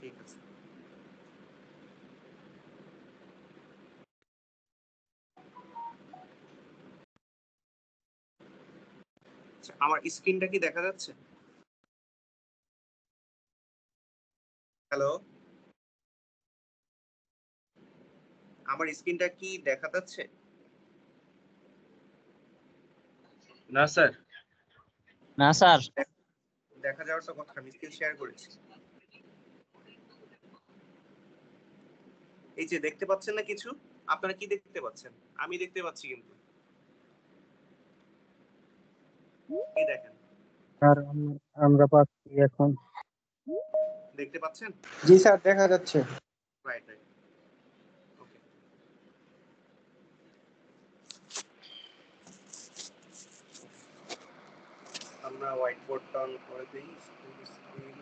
ঠিক আছে। আমার স্ক্রিনটা কি দেখা যাচ্ছে? হ্যালো, আমার স্ক্রিনটা কি দেখা যাচ্ছে? না স্যার। না স্যার। দেখা যাওয়ার তো কথা, আমি স্ক্রিন শেয়ার করেছি। এই যে দেখতে পাচ্ছেন না কিছু? আপনারা কি দেখতে পাচ্ছেন? আমি দেখতে পাচ্ছি কিন্তু। এই দেখেন, স্যার আমরা পাচ্ছি এখন। দেখতে পাচ্ছেন? জি স্যার, দেখা যাচ্ছে। Right right. ওকে, আমরা হোয়াইট বোর্ডটা অন করে দিই। স্ক্রিন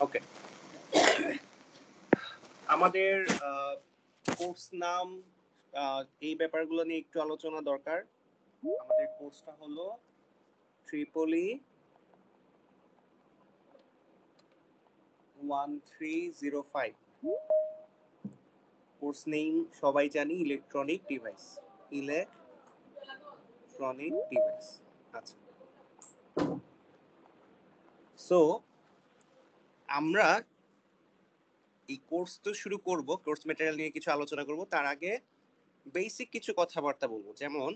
ওকে। আমাদের কোর্স নাম, এই ব্যাপারগুলো নিয়ে একটু আলোচনা দরকার। আমাদের কোর্সটা হলো ট্রিপলি 1305। কোর্স নেম সবাই জানি, ইলেকট্রনিক ডিভাইস। Electronic device. আচ্ছা, সো আমরা এই কোর্স তো শুরু করব, কোর্স ম্যাটেরিয়াল নিয়ে কিছু আলোচনা করব। তার আগে বেসিক কিছু কথাবার্তা বলবো। যেমন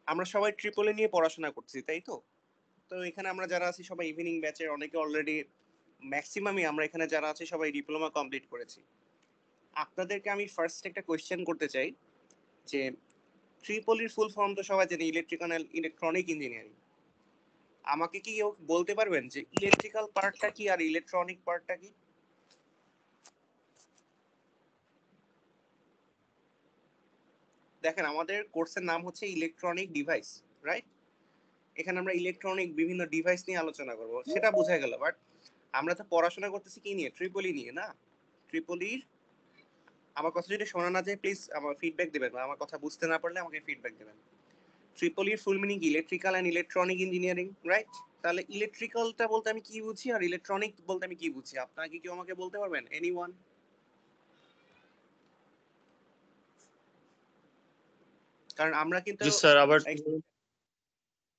আমরা সবাই ট্রিপলি নিয়ে পড়াশোনা করছি, তাই তো? তো এখানে আমরা যারা আছি সবাই ইভিনিং ব্যাচের, অনেকে অলরেডি, ম্যাক্সিমামই আমরা এখানে যারা আছি সবাই ডিপ্লোমা কমপ্লিট করেছি। আপনাদেরকে আমি ফার্স্ট একটা কোয়েশ্চেন করতে চাই যে ট্রিপলির ফুল ফর্ম তো সবাই জানে, ইলেকট্রিক্যাল এন্ড ইলেকট্রনিক ইঞ্জিনিয়ারিং। আমাকে কি কেউ বলতে পারবেন যে ইলেকট্রিক্যাল পার্টটা কি আর ইলেকট্রনিক পার্টটা কি? দেখেন, আমাদের কোর্সের নাম হচ্ছে ইলেকট্রনিক ডিভাইস, রাইট? এখানে আমরা ইলেকট্রনিক বিভিন্ন ডিভাইস নিয়ে আলোচনা করব, সেটা বোঝা গেল। বাট আমরা তো পড়াশোনা করতেছি কি নিয়ে? ট্রিপলি নিয়ে, না? ট্রিপলির, আমার কথা যদি শোনা না যায় প্লিজ আমার ফিডব্যাক দেবেন, বা আমার কথা বুঝতে না পারলে আমাকে ফিডব্যাক দেবেন। ট্রিপলির full meaning electrical and electronic engineering, right? তাহলে ইলেকট্রিক্যালটা বলতে আমি কি বুঝি আর ইলেকট্রনিক বলতে আমি কি বুঝি? আপনারা কি কেউ আমাকে বলতে পারবেন? এনিওয়ান? কারণ আমরা কিন্তু, জি স্যার, আবার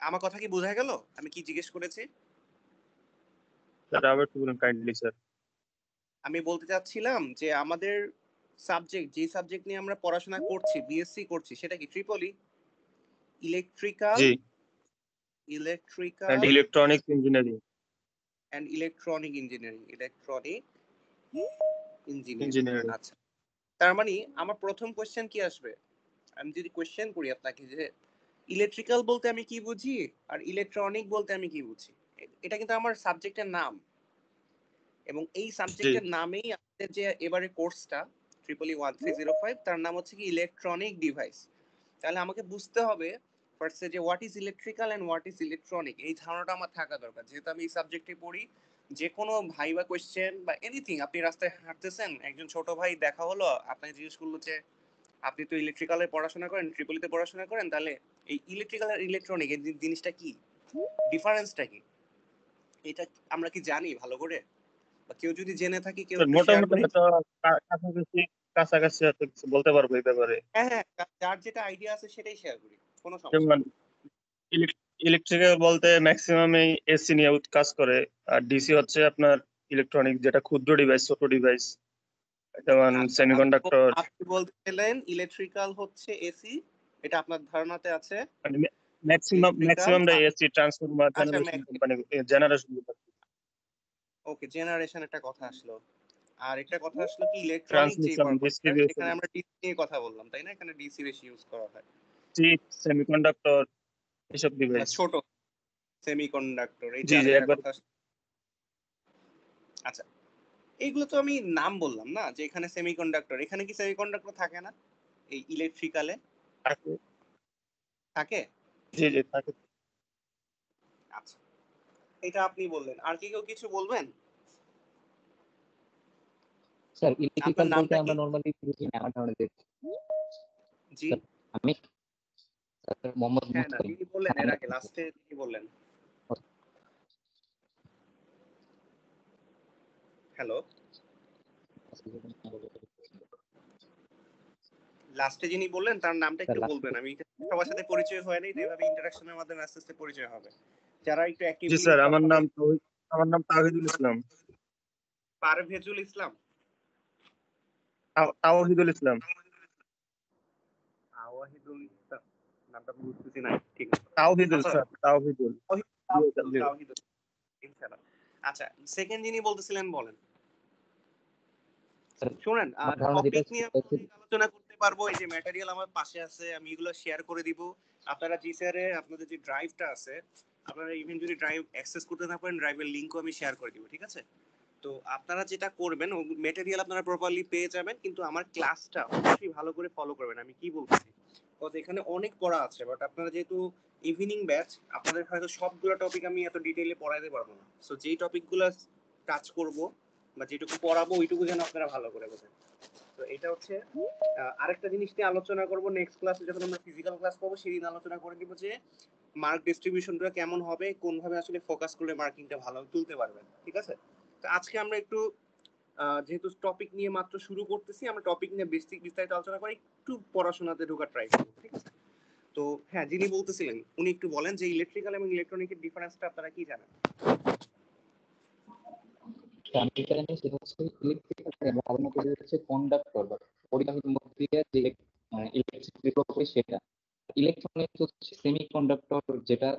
আমার কথা কি বোঝা গেল আমি কি জিজ্ঞেস করেছি? স্যার আবার একটু বলুন কাইন্ডলি স্যার। আমি বলতে চাচ্ছিলাম যে আমাদের সাবজেক্ট, যে সাবজেক্ট নিয়ে আমরা পড়াশোনা করছি, বিএসসি করছি, সেটা কি ট্রিপলি ইলেকট্রিক্যাল, জি, electrical and electronics engineering. And electronic engineering, electronic engineering. Engineering. আচ্ছা, তার মানে আমার প্রথম কোশ্চেন কি আসবে? আমি যদি কোশ্চেন করি আপনাকে যে ইলেকট্রিক্যাল বলতে আমি কি বুঝি আর ইলেকট্রনিক বলতে আমি কি বুঝি, এটা কিন্তু আমার সাবজেক্টের নাম, এবং এই জি সাবজেক্টের নামেই আমাদের যে এবারে কোর্সটা ট্রিপলি 1305, তার নাম হচ্ছে কি ইলেকট্রনিক ডিভাইস। তাহলে আমাকে বুঝতে হবে ফার্স্টে যে what is electrical and what is electronic, এই ধারণাটা আমার থাকা দরকার। যেহেতু আমি এই সাবজেক্টে পড়ি, যে কোনো ভাইবা কোশ্চেন বা এনিথিং, আপনি রাস্তায় হাঁটতেছেন, একজন ছোট ভাই দেখা হলো, আপনাকে জিজ্ঞেস করলো যে আপনি তো ইলেকট্রিক্যালে পড়াশোনা করেন, ট্রিপলিতে পড়াশোনা করেন, তাহলে এই ইলেকট্রিক্যাল আর ইলেকট্রনিক এই জিনিসটা কি, ডিফারেন্সটা কি, এটা আমরা কি জানি ভালো করে? বা কেউ যদি জেনে থাকি কেউ স্যার, একটু শেয়ার মোটামুটি করে। হয়তো কাছাকাছি কাছাকাছি হয়তো কিছু বলতে পারবো এই ব্যাপারে। হ্যাঁ হ্যাঁ, যার যেটা আইডিয়া আছে সেটাই শেয়ার করি, কোনো সমস্যা যেমন নেই। ইলেকট্রিক্যাল বলতে ম্যাক্সিমাম এই এসি নিয়ে কাজ করে, আর ডিসি হচ্ছে আপনার ইলেকট্রনিক, যেটা ক্ষুদ্র ডিভাইস, ছোট ডিভাইস, যেমন আচ্ছা, সেমিকন্ডাক্টর। আপনি বলতে গেলেন ইলেকট্রিক্যাল হচ্ছে এসি, এটা আপনার ধারণাতে আছে? ম্যাক্সিমামটা এসি, ট্রান্সফরমার, আচ্ছা, জেনারেশন কোম্পানি, জেনারেশন। ওকে, জেনারেশন একটা কথা আসলো, আর একটা কথা আসলো কি ইলেকট্রনিক যে ট্রান্সমিশন, পারপাসটা, ডিস্ট্রিবিউশন, এখানে আমরা ডিসি নিয়ে কথা বললাম, তাই না? এখানে ডিসি বেশি ইউজ করা হয়। চিপ, সেমিকন্ডাক্টর, এসব ডিভাইস। ছোট সেমিকন্ডাক্টর, এই যে জি জি, আরেকটা একবার। কথা আসলো। আচ্ছা, এইগুলো তো আমি নাম বললাম না, যে এখানে সেমিকন্ডাক্টর, এখানে কি সেমিকন্ডাক্টর থাকে না এই ইলেকট্রিক্যালে? থাকে। থাকে। জি জি, থাকে। আচ্ছা, এটা আপনি বললেন, আর কি কেউ কিছু বলবেন? স্যার ইলেকট্রিক্যাল বলতে নামটা আমরা কি? নরমালি বুঝি না আমার ধারণা জি স্যার আমি স্যার মোহাম্মদ হ্যাঁ, না মুস্তাকিম যিনি বললেন এর আগে লাস্টে যিনি বললেন। হ্যালো, লাস্টে যিনি বললেন তার নামটা একটু বলবেন। আমি সবার সাথে পরিচয় হয় নাই, তো এভাবে ইন্টারাকশনের মাধ্যমে আস্তে আস্তে পরিচয় হবে। যারা একটু জি অ্যাক্টিভলি স্যার, আমার নাম তাওহিদুল ইসলাম। পারভেজুল ইসলাম। তাওহিদুল ইসলাম। আওয়াহিদুল ইসলাম নামটা বুঝতেছি না ঠিক। তাওহিদুল স্যার, তাওহিদুল। তাওহিদুল ইনশাআল্লাহ। আচ্ছা, সেকেন্ড যিনি বলতেছিলেন বলেন। শুনেন, টপিক নিয়ে আলোচনা করতে পারবো। এই যে ম্যাটেরিয়াল আমার পাশে আছে, আমি এগুলো শেয়ার করে দিব। আপনারা জিসারে আপনাদের যে ড্রাইভটা আছে, আপনারা ইভেন যদি ড্রাইভ অ্যাক্সেস করতে না পারেন, ড্রাইভের লিংকও আমি শেয়ার করে দিব, ঠিক আছে? তো আপনারা যেটা করবেন, ও ম্যাটেরিয়াল আপনারা প্রপারলি পেয়ে যাবেন, কিন্তু আমার ক্লাসটা অবশ্যই ভালো করে ফলো করবেন। আমি কি বলছি, কজ এখানে অনেক পড়া আছে, বাট আপনারা যেহেতু ইভিনিং ব্যাচ, আপনাদের হয়তো সবগুলো টপিক আমি এত ডিটেইলে পড়াইতে পারবো না। সো যেই টপিকগুলো টাচ করব বা যেটুকু পড়াবো ওইটুকু যেন আপনারা ভালো করে বোঝেন। তো এটা হচ্ছে আরেকটা জিনিস নিয়ে আলোচনা করব নেক্সট ক্লাসে, যখন আমরা ফিজিক্যাল ক্লাস করবো সেদিন আলোচনা করে দিব যে মার্ক ডিস্ট্রিবিউশনটা কেমন হবে, কোনভাবে আসলে ফোকাস করলে মার্কিংটা ভালো তুলতে পারবেন, ঠিক আছে? তো আজকে আমরা একটু যেহেতু টপিক নিয়ে মাত্র শুরু করতেছি, আমরা টপিক নিয়ে বিস্তারিত আলোচনা করে একটু পড়াশোনাতে ঢোকার ট্রাই করব, ঠিক আছে? তো হ্যাঁ, যিনি বলতেছিলেন উনি একটু বলেন যে ইলেকট্রিক্যাল এবং ইলেকট্রনিকের ডিফারেন্সটা আপনারা কি জানেন? কন্ডাক্টর বা পরিবাহী প্রক্রিয়া যে ইলেকট্রিসিটি ফ্লো করে সেটা। ইলেকট্রনিক হচ্ছে সেমি কন্ডাক্টর, যেটা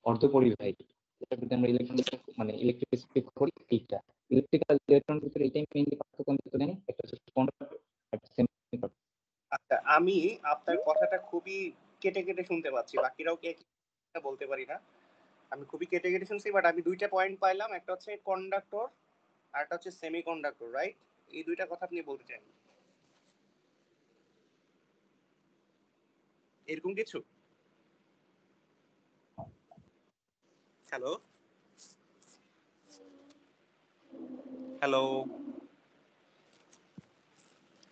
অর্ধপরিবাহী, যেটা যদি আমরা ইলেকট্রনিক মানে ইলেকট্রিসিটি করি এইটা। ইলেকট্রিক্যাল ইলেকট্রনিক ভিতরে এটাই মেইনলি পার্থক্য আমি তো জানি, একটা হচ্ছে কন্ডাক্টর আর সেমি কন্ডাক্টর। আচ্ছা, আমি আপনার কথাটা খুবই কেটে কেটে শুনতে পাচ্ছি, বাকিরাও কে বলতে পারি না। আমি খুবই কেটে কেটে শুনছি, বাট আমি দুইটা পয়েন্ট পাইলাম। একটা হচ্ছে কন্ডাক্টর আর একটা হচ্ছে সেমি কন্ডাক্টর, রাইট? এই দুইটা কথা আপনি বলতে চান, এরকম কিছু? হ্যালো হ্যালো,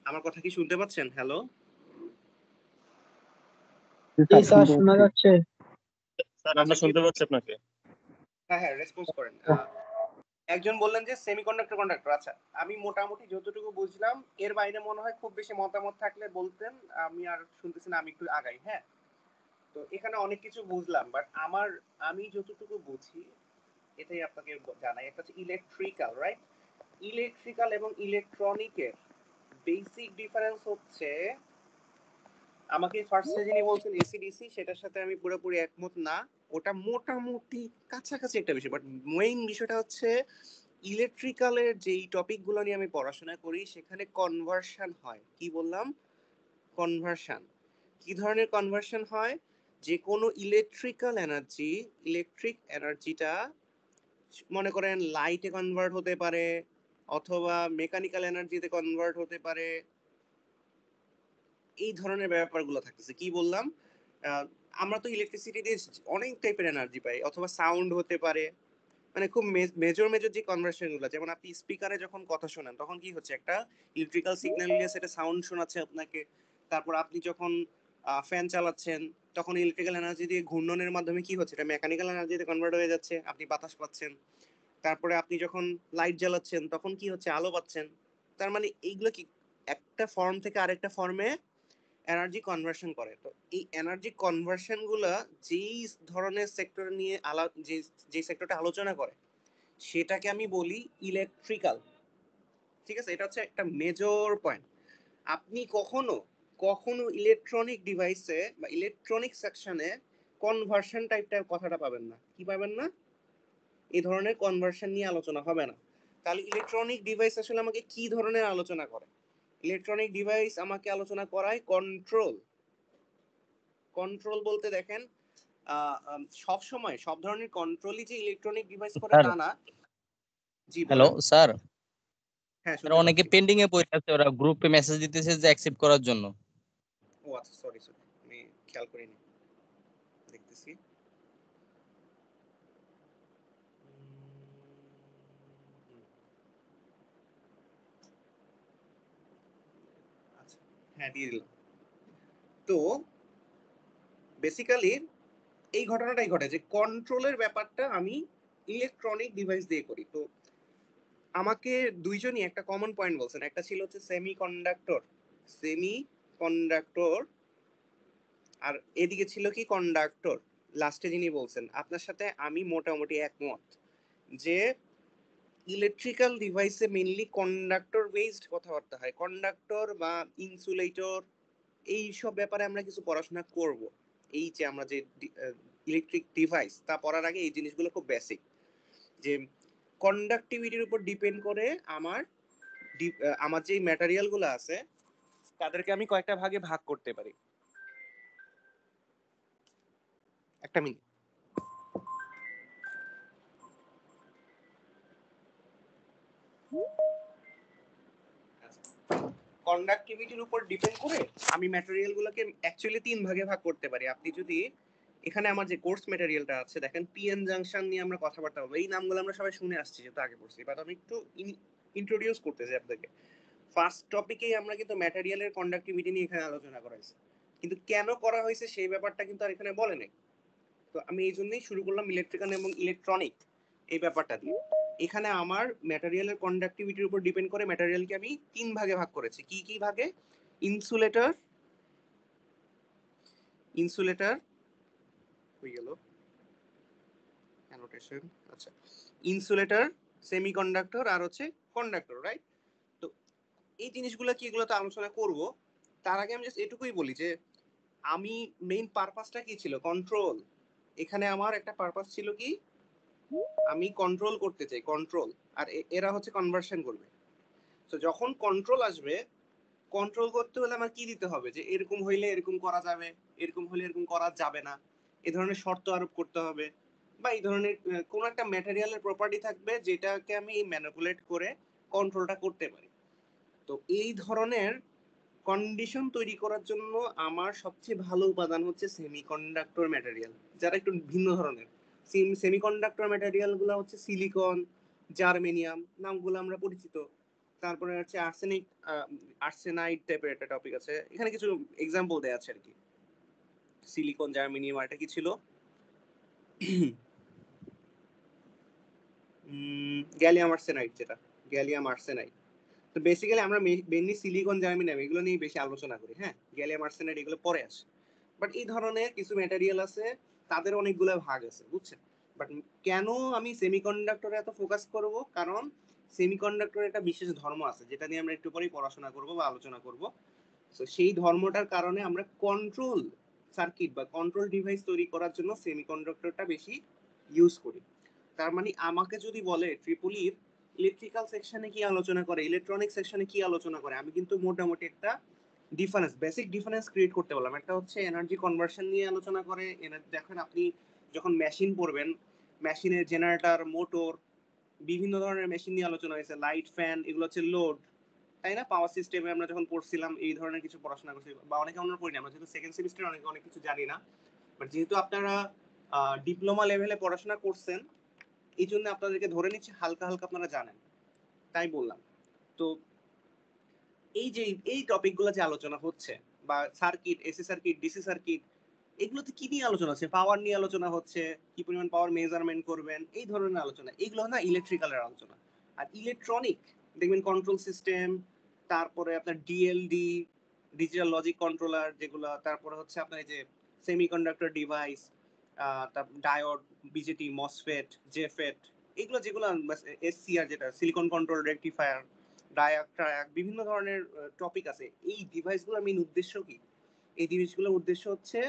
আমার কথা কি শুনতে পাচ্ছেন? হ্যালো স্যার শোনা যাচ্ছে? স্যার আমরা শুনতে পাচ্ছি আপনাকে। হ্যাঁ হ্যাঁ, রেসপন্স করেন। একজন বললেন যে সেমিকন্ডাক্টর কন্ডাক্টর। আচ্ছা, আমি মোটামুটি যতটুকু বুঝলাম, এর বাইরে মনে হয় খুব বেশি মতামত থাকলে বলতেন, আমি আর শুনতেছি না, আমি একটু আগাই। হ্যাঁ, তো এখানে অনেক কিছু বুঝলাম, বাট আমি যতটুকু বুঝি এটাই আপনাকে জানাই। একটা হচ্ছে ইলেকট্রিক্যাল, রাইট? ইলেকট্রিক্যাল এবং ইলেকট্রনিকের বেসিক ডিফারেন্স হচ্ছে, আমাকে ফার্স্টে যিনি বলছেন এসিডিসি, সেটার সাথে আমি পুরোপুরি একমত না। ওটা মোটামুটি কাছাকাছি একটা বিষয়, বাট মেইন বিষয়টা হচ্ছে ইলেকট্রিক্যালের যেই টপিকগুলো নিয়ে আমি পড়াশোনা করি সেখানে কনভার্সন হয়। কি বললাম? কনভার্সন। কি ধরনের কনভার্সন হয়? যে কোনো ইলেকট্রিক এনার্জিটা মনে করেন লাইটে কনভার্ট হতে পারে, অথবা মেকানিক্যাল এনার্জিতে কনভার্ট হতে পারে। এই ধরনের ব্যাপারগুলো থাকতেছে। কি বললাম? আমরা তো ইলেকট্রিসিটি দিয়ে অনেক টাইপের এনার্জি পাই, অথবা সাউন্ড হতে পারে। মানে খুব মেজর যে কনভার্সন গুলো, যেমন আপনি স্পিকারে যখন কথা শোনেন তখন কি হচ্ছে, একটা ইলেকট্রিক্যাল সিগন্যাল নিয়ে সেটা সাউন্ড শোনাচ্ছে আপনাকে। তারপর আপনি যখন ফ্যান চালাচ্ছেন তখন ইলেকট্রিক্যাল এনার্জি দিয়ে ঘূর্ণনের মাধ্যমে কি হচ্ছে, এটা মেকানিক্যাল এনার্জিতে কনভার্ট হয়ে যাচ্ছে, আপনি বাতাস পাচ্ছেন। তারপরে আপনি যখন লাইট জ্বালাচ্ছেন তখন কি হচ্ছে, আলো পাচ্ছেন। তার মানে এইগুলো কি একটা ফর্ম থেকে আরেকটা ফর্মে এনার্জি কনভার্সন করে। তো এই এনার্জি কনভার্সন গুলা যেই ধরনের সেক্টর নিয়ে যে সেক্টরটা আলোচনা করে সেটাকে আমি বলি ইলেকট্রিক্যাল, ঠিক আছে? এটা হচ্ছে একটা মেজর পয়েন্ট। আপনি কখনো ইলেকট্রনিক ডিভাইসে বা ইলেকট্রনিক সেকশনে কনভার্সন টাইপটার কথাটা পাবেন না। কি পাবেন না? এই ধরনের কনভার্সন নিয়ে আলোচনা হবে না। তাহলে ইলেকট্রনিক ডিভাইস আসলে আমাকে কি ধরনের আলোচনা করে? ইলেকট্রনিক ডিভাইস আমাকে আলোচনা করায় কন্ট্রোল। কন্ট্রোল বলতে দেখেন, সব সময় সব ধরনের কন্ট্রোলই যে ইলেকট্রনিক ডিভাইস করে তা না। জি হ্যালো বলেন। স্যার, হ্যাঁ, স্যার অনেকে পেন্ডিং এ পড়ে আছে, ওরা গ্রুপে মেসেজ দিতেছে যে অ্যাকসেপ্ট করার জন্য। ও আচ্ছা, সরি আমি খেয়াল করিনি, দেখতেছি। হ্যাঁ দিয়ে দিলাম। তো বেসিক্যালি এই ঘটনাটাই ঘটে যে কন্ট্রোলের ব্যাপারটা আমি ইলেকট্রনিক ডিভাইস দিয়ে করি। তো আমাকে দুইজনই একটা কমন পয়েন্ট বলছেন, একটা ছিল হচ্ছে সেমি কন্ডাক্টর আর এদিকে ছিল কি কন্ডাক্টর। লাস্টে যিনি বলছেন আপনার সাথে আমি মোটামুটি একমত যে ইলেকট্রিক্যাল ডিভাইসে মেইনলি কন্ডাক্টর বেসড কথাবার্তা হয়, কন্ডাক্টর বা ইনসুলেটর এই সব ব্যাপারে আমরা কিছু পড়াশোনা করব। এই যে আমরা যে ইলেকট্রিক ডিভাইস তা পড়ার আগে এই জিনিসগুলো খুব বেসিক, যে কন্ডাক্টিভিটির উপর ডিপেন্ড করে আমার যে ম্যাটেরিয়াল গুলো আছে তাদেরকে আমি কয়েকটা ভাগে ভাগ করতে পারি। একটা মিনিট। কন্ডাক্টিভিটির উপর ডিপেন্ড করে আমি ম্যাটেরিয়াল গুলোকে অ্যাকচুয়ালি 3 ভাগে ভাগ করতে পারি। আপনি যদি এখানে আমার যে কোর্স ম্যাটেরিয়ালটা আছে দেখেন, পিএন জাংশন নিয়ে আমরা কথাবার্তা বলবো। এই নামগুলো আমরা সবাই শুনে আসছি, যেহেতু আগে পড়ছি, বাট আমি একটু ইন্ট্রোডিউস করতেছি আপনাদেরকে। ফার্স্ট টপিকেই আমরা কিন্তু ম্যাটেরিয়ালের কন্ডাক্টিভিটি নিয়ে এখানে আলোচনা করা হয়েছে, কিন্তু কেন করা হয়েছে সেই ব্যাপারটা কিন্তু আর এখানে বলে নাই। তো আমি এই জন্যই শুরু করলাম ইলেকট্রিক্যাল এবং ইলেকট্রনিক এই ব্যাপারটা দিয়ে। এখানে আমার ম্যাটেরিয়ালের কন্ডাক্টিভিটির উপর ডিপেন্ড করে ম্যাটেরিয়ালকে আমি 3 ভাগে ভাগ করেছি। কি কি ভাগে? ইনসুলেটর হয়ে গেল অ্যানোটেশন, আচ্ছা, ইনসুলেটর, সেমিকন্ডাক্টর আর হচ্ছে কন্ডাক্টর, রাইট? তো এই জিনিসগুলো কি, এগুলো তো আলোচনা করব। তার আগে আমি জাস্ট এটুকুই বলি যে আমি মেইন পারপাসটা কি ছিল, কন্ট্রোল। এখানে আমার একটা পারপাস ছিল কি, আমি কন্ট্রোল করতে চাই, কন্ট্রোল। আর এরা হচ্ছে কনভার্সন করবে। তো যখন কন্ট্রোল আসবে, কন্ট্রোল করতে হলে আমার কি দিতে হবে, যে এরকম হইলে এরকম করা যাবে, এরকম হলে এরকম করা যাবে না, এই ধরনের শর্ত আরোপ করতে হবে, বা এই ধরনের কোন একটা ম্যাটেরিয়ালের প্রপার্টি থাকবে যেটাকে আমি ম্যানিপুলেট করে কন্ট্রোলটা করতে পারি। তো এই ধরনের কন্ডিশন তৈরি করার জন্য আমার সবচেয়ে ভালো উপাদান হচ্ছে সেমিকন্ডাক্টর ম্যাটেরিয়াল, যারা একটু ভিন্ন ধরনের। সেমিকন্ডাক্টর ম্যাটেরিয়াল গুলো হচ্ছে সিলিকন, জার্মেনিয়াম, নামগুলো আমরা পরিচিত। তারপরে হচ্ছে আর্সেনাইড টাইপের একটা টপিক আছে, এখানে কিছু এক্সাম্পল দেয়া আছে আর কি। সিলিকন, জার্মেনিয়াম, আর এটা কি ছিল, গ্যালিয়াম আর্সেনাইড, যেটা গ্যালিয়াম আর্সেনাইড। তো বেসিক্যালি আমরা মেইনলি সিলিকন, জার্মেনিয়াম এগুলো নিয়ে বেশি আলোচনা করি। হ্যাঁ, গ্যালিয়াম আর্সেনাইড এগুলো পরে আসে। বাট এই ধরনের কিছু ম্যাটেরিয়াল আছে, তাদের অনেকগুলো ভাগ আছে, বুঝছেন? বাট কেন আমি সেমিকন্ডাক্টরে এত ফোকাস করব, কারণ সেমিকন্ডাক্টরের একটা বিশেষ ধর্ম আছে যেটা নিয়ে আমরা একটু পরেই পড়াশোনা করব বা আলোচনা করব। তো সেই ধর্মটার কারণে আমরা কন্ট্রোল সার্কিট বা কন্ট্রোল ডিভাইস তৈরি করার জন্য সেমিকন্ডাক্টরটা বেশি ইউজ করি। তার মানে আমাকে যদি বলে ট্রিপলির ইলেকট্রিক্যাল সেকশনে কি আলোচনা করে, ইলেকট্রনিক সেকশনে কি আলোচনা করে, আমি কিন্তু মোটামুটি একটা বেসিক ডিফারেন্স ক্রিয়েট করতে পারলাম। একটা হচ্ছে এনার্জি কনভার্সন নিয়ে আলোচনা করে। দেখেন আপনি যখন মেশিন পড়বেন, মেশিনের জেনারেটর, মোটর, বিভিন্ন ধরনের মেশিন নিয়ে আলোচনা হয়েছে, লাইট, ফ্যান, এগুলো হচ্ছে লোড, তাই না? পাওয়ার সিস্টেমে আমরা যখন পড়ছিলাম এই ধরনের কিছু পড়াশোনা করছি, বা অনেকে আমরা পড়ি না, আমরা যেহেতু সেকেন্ড সেমিস্টারে অনেক কিছু জানি না। বাট যেহেতু আপনারা ডিপ্লোমা লেভেলে পড়াশোনা করছেন, এই জন্য আপনাদেরকে ধরে নিচ্ছে হালকা হালকা আপনারা জানেন, তাই বললাম। তো এই যে এই টপিকগুলো যে আলোচনা হচ্ছে, বা circuit, AC circuit, DC circuit, এগুলোতে কি নিয়ে আলোচনা হচ্ছে? পাওয়ার নিয়ে আলোচনা হচ্ছে, কি পরিমাণ পাওয়ার মেজারমেন্ট করবেন, এই ধরনের আলোচনা। এগুলো না ইলেকট্রিক্যালের আলোচনা। আর ইলেকট্রনিক দেখবেন কন্ট্রোল সিস্টেম, তারপরে আপনার ডিএলডি, ডিজিটাল লজিক কন্ট্রোলার যেগুলো, তারপরে হচ্ছে আপনার এই যে সেমিকন্ডাক্টর ডিভাইস, তারপর ডায়োড, বিজেটি, মসফেট, জেফেট, এগুলো যেগুলো, এসসিআর যেটা সিলিকন কন্ট্রোল রেকটিফায়ার, ডায়াক ট্রায়াক, বিভিন্ন ধরনের টপিক আছে। এই ডিভাইসগুলোর মেইন উদ্দেশ্য কি? এই জিনিসগুলোর উদ্দেশ্য হচ্ছে,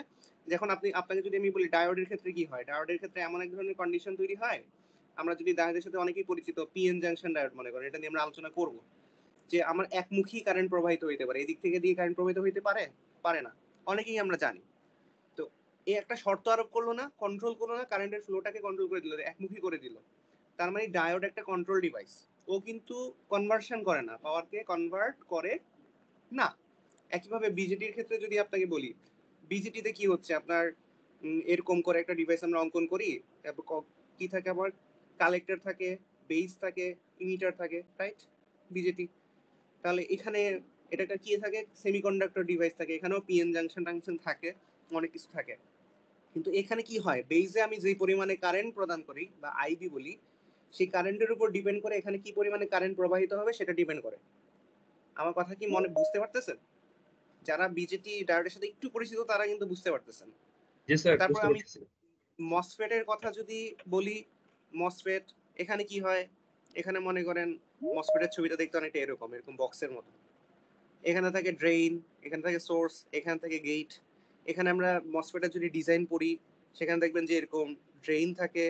যখন আপনাকে যদি আমি বলি ডায়োডের ক্ষেত্রে কি হয়, ডায়োডের ক্ষেত্রে এমন এক ধরনের কন্ডিশন তৈরি হয়, আমরা যদি ডায়োডের সাথে অনেকেই পরিচিত পিএন জাংশন ডায়োড মনে করেন, এটা নিয়ে আমরা আলোচনা করব, যে আমার একমুখী কারেন্ট প্রবাহিত হইতে পারে, এদিক থেকে দিয়ে কারেন্ট প্রবাহিত হইতে পারে, পারে না, অনেকেই আমরা জানি। তো এই একটা শর্ত আরোপ করলো না, কন্ট্রোল করলো না, কারেন্টের ফ্লোটাকে কন্ট্রোল করে দিল, একমুখী করে দিল। তার মানে ডায়োড একটা কন্ট্রোল ডিভাইস, ও কিন্তু কনভার্সন করে না, পাওয়ারকে কনভার্ট করে না। একইভাবে বিজেটির ক্ষেত্রে যদি আপনাকে বলি, বিজেটিতে কি হচ্ছে আপনার, এরকম করে একটা ডিভাইস আমরা অঙ্কন করি, তারপর কি থাকে, আমার কালেক্টর থাকে, বেস থাকে, ইমিটার থাকে, রাইট? বিজেটি। তাহলে এখানে এটা একটা কি থাকে, সেমিকন্ডাক্টর ডিভাইস থাকে, এখানেও পিএন জাংশন টাংশন থাকে, অনেক কিছু থাকে। কিন্তু এখানে কি হয়, বেজে আমি যে পরিমাণে কারেন্ট প্রদান করি বা আইবি বলি, সেই কারেন্টের উপর ডিপেন্ড করে এখানে কি পরিমাণে কারেন্ট প্রবাহিত হবে সেটা ডিপেন্ড করে। আমার কথা কি মনে বুঝতে পারতেছেন? যারা বিজেটি ডায়োডের সাথে একটু পরিচিত তারা কিন্তু বুঝতে পারতেছেন। জি স্যার, তারপর বুঝতে আমি পারছি। মসফেটের কথা যদি বলি, মসফেট এখানে কি হয়, এখানে মনে করেন মসফেটের ছবিটা দেখতে অনেকটা এরকম এরকম বক্সের মতো। এখানে থাকে ড্রেইন, এখানে থাকে সোর্স, এখানে থাকে গেট। এখানে আমরা মসফেটের যদি ডিজাইন পড়ি সেখানে দেখবেন যে এরকম ড্রেইন থাকে,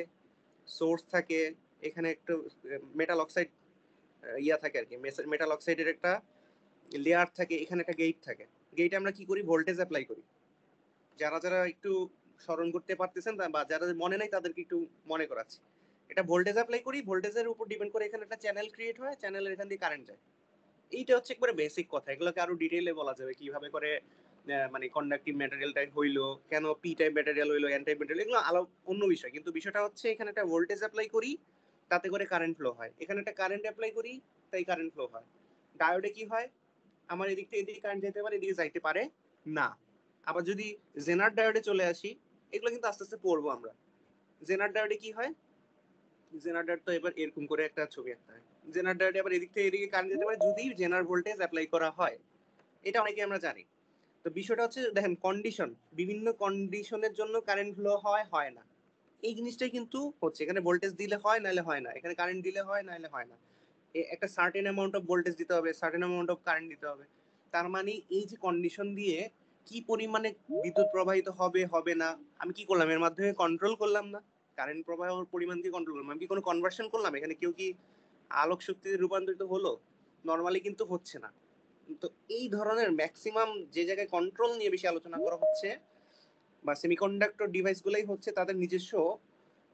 সোর্স থাকে, এখানে একটু মেটাল অক্সাইড ইয়া থাকে আর কি, মেটাল অক্সাইডের একটা লেয়ার থাকে, এখানে একটা গেট থাকে। গেটে আমরা কি করি, ভোল্টেজ অ্যাপ্লাই করি। যারা যারা একটু স্মরণ করতে পারতেছেন বা যারা মনে নাই তাদেরকে একটু মনে করাচ্ছি। এটা ভোল্টেজ অ্যাপ্লাই করি, ভোল্টেজের উপর ডিপেন্ড করে এখানে একটা চ্যানেল ক্রিয়েট হয়, চ্যানেলের এখান দিয়ে কারেন্ট যায়। এইটা হচ্ছে একবারে বেসিক কথা, এগুলোকে আরো ডিটেইলে বলা যাবে কিভাবে করে মানে কন্ডাক্টিভ ম্যাটেরিয়াল টাইপ হইলো, কেন পি টাইপ ম্যাটেরিয়াল হইলো, এন টাইপ ম্যাটেরিয়াল, এগুলো আলাদা অন্য বিষয়। কিন্তু বিষয়টা হচ্ছে এখানে একটা ভোল্টেজ অ্যাপ্লাই করি, তাতে করে কারেন্ট ফ্লো হয়। এখানে একটা কারেন্ট অ্যাপ্লাই করি, তাই কারেন্ট ফ্লো হয়। ডায়োডে কি হয়, আমার এদিক থেকে এদিকে কারেন্ট যেতে পারে, এদিকে যাইতে পারে না। আবার যদি জেনার ডায়োডে চলে আসি, এগুলো কিন্তু আস্তে আস্তে পড়বো আমরা। জেনার ডায়োডে কি হয়, জেনার ডায়োড তো এবার এরকম করে একটা ছবি আঁকতে হয়। জেনার ডায়োডে আবার এদিক থেকে এদিকে কারেন্ট যেতে পারে যদি জেনার ভোল্টেজ অ্যাপ্লাই করা হয়, এটা অনেকে আমরা জানি। তো বিষয়টা হচ্ছে দেখেন, কন্ডিশন, বিভিন্ন কন্ডিশনের জন্য কারেন্ট ফ্লো হয়, হয় না, এই জিনিসটাই কিন্তু হচ্ছে। এখানে ভোল্টেজ দিলে হয়, নাহলে হয় না, এখানে কারেন্ট দিলে হয়, নাহলে হয় না। একটা সার্টেন অ্যামাউন্ট অফ ভোল্টেজ দিতে হবে, সার্টেন অ্যামাউন্ট অফ কারেন্ট দিতে হবে। তার মানে এই যে কন্ডিশন দিয়ে কি পরিমাণে বিদ্যুৎ প্রবাহিত হবে হবে না, আমি কি করলাম, এর মাধ্যমে কন্ট্রোল করলাম না, কারেন্ট প্রবাহের পরিমাণ দিয়ে কন্ট্রোল করলাম। আমি কি কোনো কনভার্সন করলাম, এখানে কেউ কি আলোক শক্তিতে রূপান্তরিত হলো? নর্মালি কিন্তু হচ্ছে না। তো এই ধরনের ম্যাক্সিমাম যে জায়গায় কন্ট্রোল নিয়ে বেশি আলোচনা করা হচ্ছে বা সেমিকন্ডাক্টর ডিভাইস গুলাই হচ্ছে তাদের নিজস্ব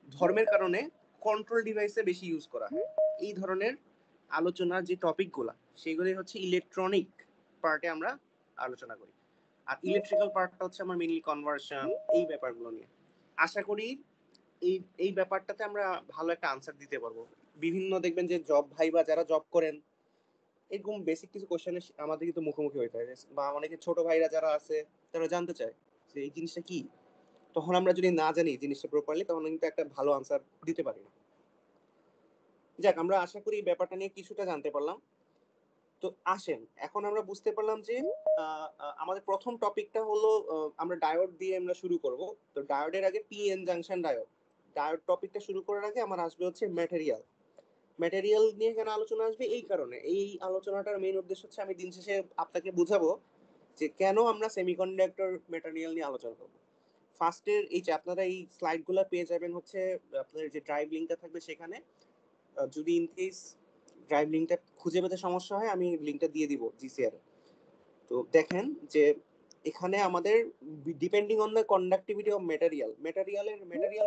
ধর্মের কারণে কন্ট্রোল ডিভাইসে বেশি ইউজ করা হয়। এই ধরনের আলোচনার যে টপিকগুলো সেগুলি হচ্ছে ইলেকট্রনিক পার্টে আমরা আলোচনা করি। আর ইলেকট্রিক্যাল পার্টটা হচ্ছে আমার মেইনলি কনভার্সন, এই ব্যাপারগুলো নিয়ে। আশা করি এই এই ব্যাপারটাতে আমরা ভালো একটা আনসার দিতে পারবো। বিভিন্ন দেখবেন যে জব ভাই বা যারা জব করেন, এরকম বেসিক কিছু কোশ্চেনে আমাদের কিন্তু মুখোমুখি হইতে হয়, বা অনেকে ছোট ভাইরা যারা আছে তারা জানতে চায় যে এই জিনিসটা কি। তখন আমরা যদি না জানি জিনিসটা প্রপারলি, তখন কিন্তু একটা ভালো আনসার দিতে পারি না। যাক, আমরা আশা করি এই ব্যাপারটা নিয়ে কিছুটা জানতে পারলাম। তো আসেন, এখন আমরা বুঝতে পারলাম যে আমাদের প্রথম টপিকটা হলো আমরা ডায়োড দিয়ে আমরা শুরু করব। তো ডায়োডের আগে পিএন জাংশন ডায়োড, ডায়োড টপিকটা শুরু করার আগে আমার আসবে হচ্ছে ম্যাটেরিয়াল। ম্যাটেরিয়াল নিয়ে কেন আলোচনা আসবে, এই কারণে, এই আলোচনাটার মেইন উদ্দেশ্য হচ্ছে আমি দিন শেষে আপনাকে বুঝাবো যে কেন আমরা সেমিকন্ডাক্টর ম্যাটেরিয়াল নিয়ে আলোচনা করব। ফার্স্টের এই যে আপনারা এই স্লাইডগুলো পেয়ে যাবেন হচ্ছে আপনাদের যে ড্রাইভ লিঙ্কটা থাকবে সেখানে। যদি ইন কেস ড্রাইভ লিঙ্কটা খুঁজে পেতে সমস্যা হয়, আমি লিঙ্কটা দিয়ে দিব জিসিআর। তো দেখেন যে এখানে আমাদের depending on the conductivity of material, material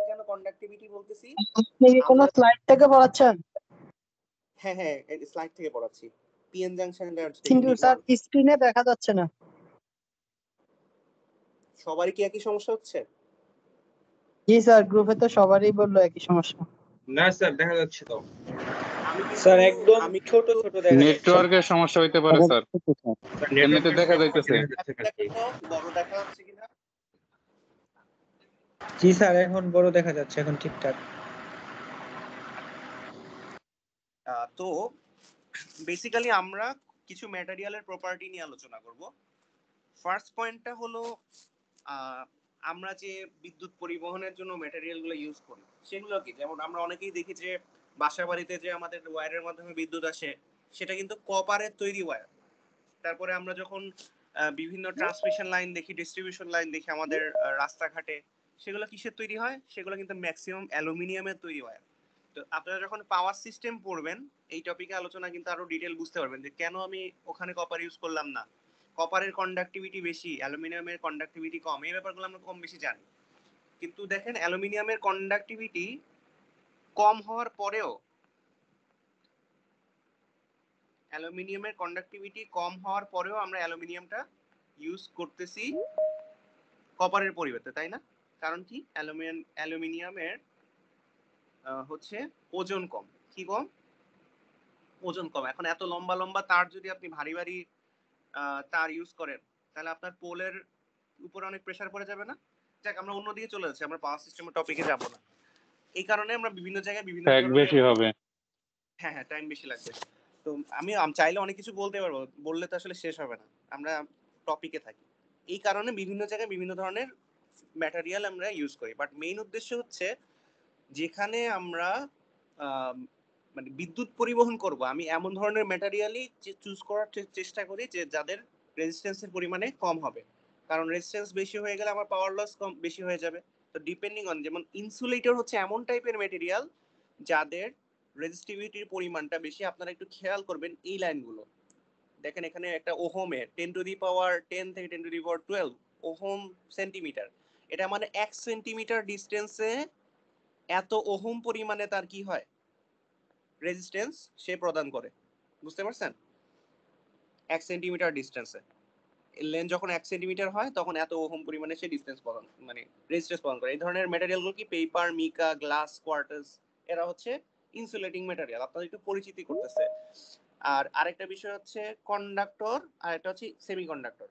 কেন কন্ডাক্টিভিটি বলতেছি, আপনি কি কোনো স্লাইড থেকে পড়াচ্ছেন? হ্যাঁ হ্যাঁ স্লাইড থেকে পড়াচ্ছি, পিএন জাংশন ডায়োড কিন্তু স্যার স্ক্রিনে দেখা যাচ্ছে না। সবারই কি একই সমস্যা হচ্ছে? জি স্যার, গ্রুপে তো সবারই বললো একই সমস্যা। না স্যার, দেখা যাচ্ছে তো। স্যার একদম ছোট ছোট দেখা যাচ্ছে। নেটওয়ার্কের সমস্যা হইতে পারে স্যার, এমনিতে দেখা যাইতেছে। বড় দেখা যাচ্ছে কিনা? জি স্যার, এখন বড় দেখা যাচ্ছে, এখন ঠিকঠাক। তো বেসিক্যালি আমরা কিছু ম্যাটেরিয়ালের প্রপার্টি নিয়ে আলোচনা করব। ফার্স্ট পয়েন্টটা হলো আমরা যে বিদ্যুৎ পরিবহনের জন্য ম্যাটেরিয়ালগুলো ইউজ করি সেগুলো কি, যেমন আমরা অনেকেই দেখি যে বাসা বাড়িতে যে আমাদের ওয়্যারের মাধ্যমে বিদ্যুৎ আসে সেটা কিন্তু কপারের তৈরি ওয়্যার। তারপরে আমরা যখন বিভিন্ন ট্রান্সমিশন লাইন দেখি, ডিস্ট্রিবিউশন লাইন দেখি আমাদের রাস্তাঘাটে, সেগুলো কিসের তৈরি হয়, সেগুলো কিন্তু ম্যাক্সিমাম অ্যালুমিনিয়ামের তৈরি ওয়্যার। তো আপনারা যখন পাওয়ার সিস্টেম পড়বেন এই টপিকে আলোচনা কিন্তু আরো ডিটেল বুঝতে পারবেন যে কেন আমি ওখানে কপার ইউজ করলাম না, কপারের কন্ডাক্টিভিটি বেশি, অ্যালুমিনিয়ামের কন্ডাক্টিভিটি কম, এই ব্যাপারগুলো আমরা কম বেশি জানি। কিন্তু দেখেন অ্যালুমিনিয়ামের কন্ডাক্টিভিটি কম হওয়ার পরেও, আমরা অ্যালুমিনিয়ামটা ইউজ করতেছি কপারের পরিবর্তে, তাই না? কারণ কি, অ্যালুমিনিয়ামের হচ্ছে ওজন কম। কি কম? ওজন কম। এখন এত লম্বা লম্বা তার যদি আপনি ভারী ভারী তার ইউজ করেন, তাহলে আপনার পোলের উপরে অনেক প্রেসার পড়ে যাবে না? যাক, আমরা অন্যদিকে চলে যাচ্ছি, আমরা পাওয়ার সিস্টেমের টপিকে যাব না। এই কারণে আমরা বিভিন্ন জায়গায় বিভিন্ন এক বেশি হবে। হ্যাঁ হ্যাঁ, টাইম বেশি লাগবে। তো আমি চাইলে অনেক কিছু বলতে পারবো, বললে তো আসলে শেষ হবে না, আমরা টপিকে থাকি। এই কারণে বিভিন্ন জায়গায় বিভিন্ন ধরনের ম্যাটেরিয়াল আমরা ইউজ করি, বাট মেইন উদ্দেশ্য হচ্ছে যেখানে আমরা মানে বিদ্যুৎ পরিবহন করব, আমি এমন ধরনের ম্যাটেরিয়ালই চুজ করার চেষ্টা করি যে যাদের রেজিস্ট্যান্সের পরিমাণে কম হবে, কারণ রেজিস্ট্যান্স বেশি হয়ে গেলে আমার পাওয়ার লস কম বেশি হয়ে যাবে। তো ডিপেন্ডিং অন, যেমন ইনসুলেটর হচ্ছে এমন টাইপের ম্যাটেরিয়াল যাদের রেজিস্টিভিটির পরিমাণটা বেশি। আপনারা একটু খেয়াল করবেন এই লাইনগুলো দেখেন, এখানে একটা ওহমে 10⁻10 থেকে 10⁻12 ওহম সেন্টিমিটার, এটা মানে 1 সেন্টিমিটার ডিস্টেন্সে এত ওহম পরিমাণে তার কি হয়, রেজিস্ট্যান্স সে প্রদান করে। বুঝতে পারছেন? 1 সেন্টিমিটার ডিস্টেন্সে লেন যখন 1 সেন্টিমিটার হয় তখন এত ওহম পরিমাণে সে ডিস্টেন্স প্রদান মানে রেজিস্ট্যান্স প্রদান করে। এই ধরনের ম্যাটেরিয়ালগুলো কি পেপার, মিকা, গ্লাস, কোয়ার্টার্স, এরা হচ্ছে ইনসুলেটিং ম্যাটেরিয়াল। আপনাদের একটু পরিচিতি করতেছে। আর আরেকটা বিষয় হচ্ছে কন্ডাক্টর, আর একটা হচ্ছে সেমিকন্ডাক্টর।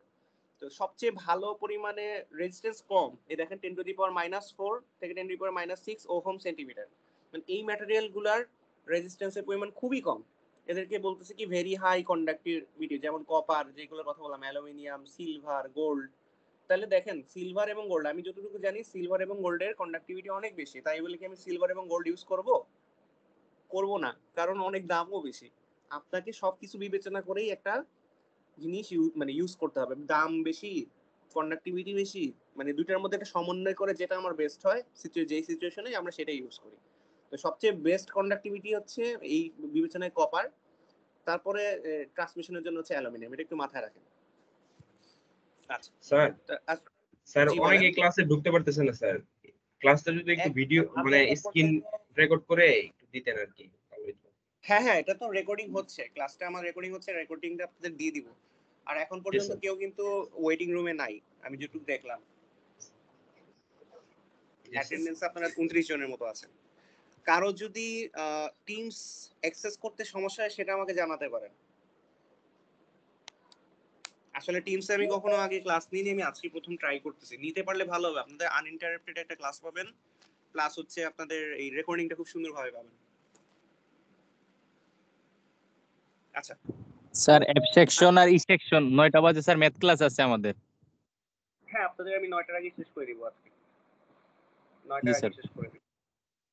তো সবচেয়ে ভালো পরিমাণে রেজিস্ট্যান্স কম, এই দেখেন 10⁻⁻4 থেকে 10⁻⁻6 ওহম সেন্টিমিটার, মানে এই ম্যাটেরিয়ালগুলোর রেজিস্ট্যান্সের পরিমাণ খুবই কম। এদেরকে বলতেছে কি ভেরি হাই কন্ডাক্টিভিটি, যেমন কপার, যেগুলোর কথা বললাম, অ্যালুমিনিয়াম, সিলভার, গোল্ড। তাহলে দেখেন সিলভার এবং গোল্ড, আমি যতটুকু জানি সিলভার এবং গোল্ডের কন্ডাক্টিভিটি অনেক বেশি, তাই বলে কি আমি সিলভার এবং গোল্ড ইউজ করব না, কারণ অনেক দামও বেশি। আপনাকে সবকিছু বিবেচনা করেই একটা জিনিস মানে ইউজ করতে হবে। দাম বেশি, কন্ডাক্টিভিটি বেশি, মানে দুইটার মধ্যে একটা সমন্বয় করে যেটা আমার বেস্ট হয় যেই সিচুয়েশনে আমরা সেটাই ইউজ করি। তো সবচেয়ে বেস্ট কন্ডাক্টিভিটি হচ্ছে এই বিবেচনায় কপার, তারপরে ট্রান্সমিশনের জন্য হচ্ছে অ্যালুমিনিয়াম। এটা একটু মাথায় রাখেন। আচ্ছা স্যার স্যার জি, অনেকে বলেন। ক্লাসে ঢুকতে পারতেছে না স্যার, ক্লাসটা যদি একটু ভিডিও আমি মানে একটা স্ক্রিন রেকর্ড করে একটু দিতেন আর কি। হ্যাঁ হ্যাঁ, এটা তো রেকর্ডিং হচ্ছে, ক্লাসটা আমার রেকর্ডিং হচ্ছে, রেকর্ডিংটা আপনাদের দিয়ে দিব। আর এখন পর্যন্ত কেউ কিন্তু ওয়েটিং রুমে নাই, আমি যেটুকু দেখলাম। অ্যাটেন্ডেন্স আপনারা 29 জনের মতো আছে। কারো যদি টিমস অ্যাক্সেস করতে সমস্যা হয় সেটা আমাকে জানাতে পারেন। আসলে টিমসে আমি কখনো আগে ক্লাস নিইনি, আমি আজকে প্রথম ট্রাই করতেছি। নিতে পারলে ভালো হবে, আপনাদের আনইন্টারাপ্টেড একটা ক্লাস পাবেন, প্লাস হচ্ছে আপনাদের এই রেকর্ডিংটা খুব সুন্দরভাবে পাবেন। আচ্ছা স্যার এফ সেকশন আর ই সেকশন 9টা বাজে স্যার ম্যাথ ক্লাস আছে আমাদের। হ্যাঁ, আপনাদের আমি 9টার আগে শেষ করে দিব আজকে, জি 9টার আগে স্যার। শেষ করে দিব।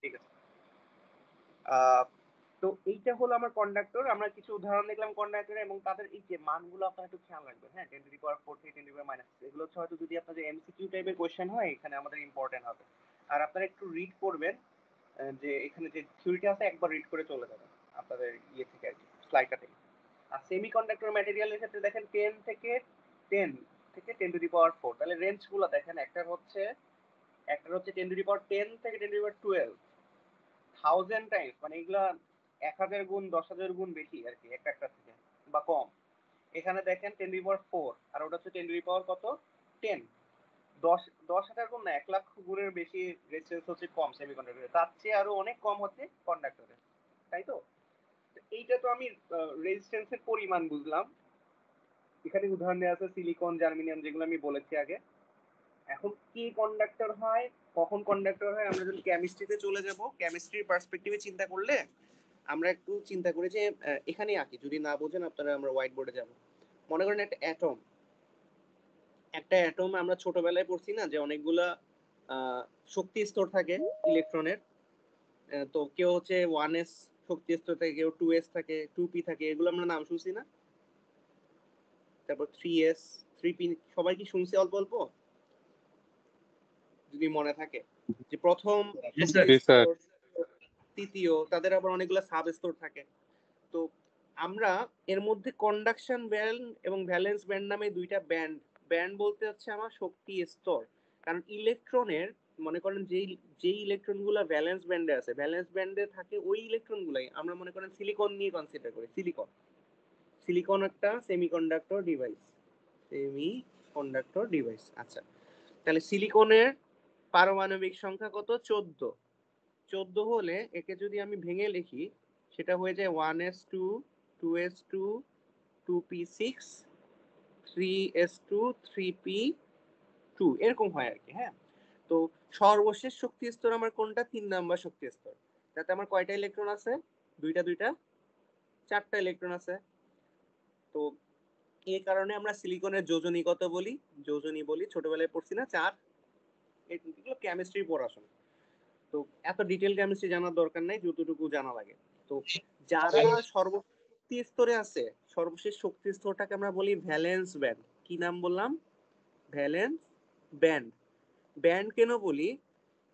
ঠিক আছে। তো এইটা হলো আমার কন্ডাক্টর। আমরা কিছু উদাহরণ দেখলাম কন্ডাক্টরের, এবং তাদের এই যে মানগুলো আপনারা একটু খেয়াল রাখবেন। হ্যাঁ, 10⁻4 থেকে 10⁻⁻6 এগুলো হচ্ছে হয়তো যদি আপনাদের এমসিকিউ টাইপের কোশ্চেন হয়, এখানে আমাদের ইম্পর্টেন্ট হবে। আর আপনারা একটু রিড করবেন, যে এখানে যে থিওরিটা আছে একবার রিড করে চলে যাবেন আপনাদের ইয়ে থেকে আর কি, স্লাইডটা থেকে। আর সেমিকন্ডাক্টর ম্যাটেরিয়ালের ক্ষেত্রে দেখেন 10 থেকে 10⁻4, তাহলে রেঞ্জগুলো দেখেন, একটার হচ্ছে 10⁻10 থেকে 10⁻12 1000 টাইমস, মানে এগুলা 1000 গুণ 10,000 গুণ বেশি আর কি একটা থেকে, বা কম। এখানে দেখেন 10⁻4, আর ওটা হচ্ছে 10 কত 10, 10,000 গুণ না, 1 লাখ গুণের বেশি রেজিস্ট্যান্স হচ্ছে কম সেমিকন্ডাক্টরে, তার চেয়ে আরো অনেক কম হচ্ছে কন্ডাক্টরে, তাই তো? এইটা তো আমি রেজিস্ট্যান্সের পরিমাণ বুঝলাম। এখানে উদাহরণ দেওয়া আছে সিলিকন, জার্মেনিয়াম, যেগুলো আমি বলেছি আগে। এখন কি কন্ডাক্টর হয়, কখন কন্ডাক্টর হয়, আমরা যদি কেমিস্ট্রিতে চলে যাব, কেমিস্ট্রির পার্সপেক্টিভে চিন্তা করলে আমরা একটু চিন্তা করি যে এখানেই আঁকি, যদি না বোঝেন আপনারা আমরা হোয়াইট বোর্ডে যাব। মনে করেন একটা অ্যাটম আমরা ছোটবেলায় পড়ছি না, যে অনেকগুলা শক্তি স্তর থাকে ইলেকট্রনের। তো কেউ হচ্ছে 1s শক্তি স্তর থাকে, কেউ 2s থাকে, 2p থাকে, এগুলো আমরা নাম শুনছি না? তারপর 3s, 3p, সবাই কি শুনছি অল্প অল্প? যদি মনে থাকে যে প্রথম, জি স্যার। তৃতীয়, তাদের আবার অনেকগুলো সাব স্তর থাকে। তো আমরা এর মধ্যে কন্ডাকশন ব্যান্ড এবং ভ্যালেন্স ব্যান্ড নামে দুইটা ব্যান্ড বলতে হচ্ছে আমার শক্তি স্তর। কারণ ইলেকট্রনের, মনে করেন যেই ইলেকট্রনগুলো ভ্যালেন্স ব্যান্ডে আছে, ভ্যালেন্স ব্যান্ডে থাকে ওই ইলেকট্রনগুলাই আমরা মনে করেন সিলিকন নিয়ে কনসিডার করি। সিলিকন একটা সেমিকন্ডাক্টর ডিভাইস। আচ্ছা, তাহলে সিলিকনের পারমাণবিক সংখ্যা কত? 14 হলে একে যদি আমি ভেঙে লিখি, সেটা হয়ে যায় 1s2, 2s2, 2p6, 3s2 3p2 এরকম হয় আর কি। হ্যাঁ, তো সর্বশেষ শক্তি স্তর আমার কোনটা? 3 নাম্বার শক্তি স্তর। তাতে আমার কয়টা ইলেকট্রন আছে? দুইটা 4টা ইলেকট্রন আছে। তো এই কারণে আমরা সিলিকনের যোজনী কত বলি? যোজনী বলি, ছোটবেলায় পড়ছি না 4। এগুলো কেমিস্ট্রি পড়াশোনা, তো এত ডিটেইল কেমিস্ট্রি জানার দরকার নাই, যতটুকু জানা লাগে। তো যারা সর্বশক্তি স্তরে আছে, সর্বশেষ শক্তি স্তরটাকে আমরা বলি ভ্যালেন্স ব্যান্ড। কি নাম বললাম? Valence band. ব্যান্ড কেন বলি?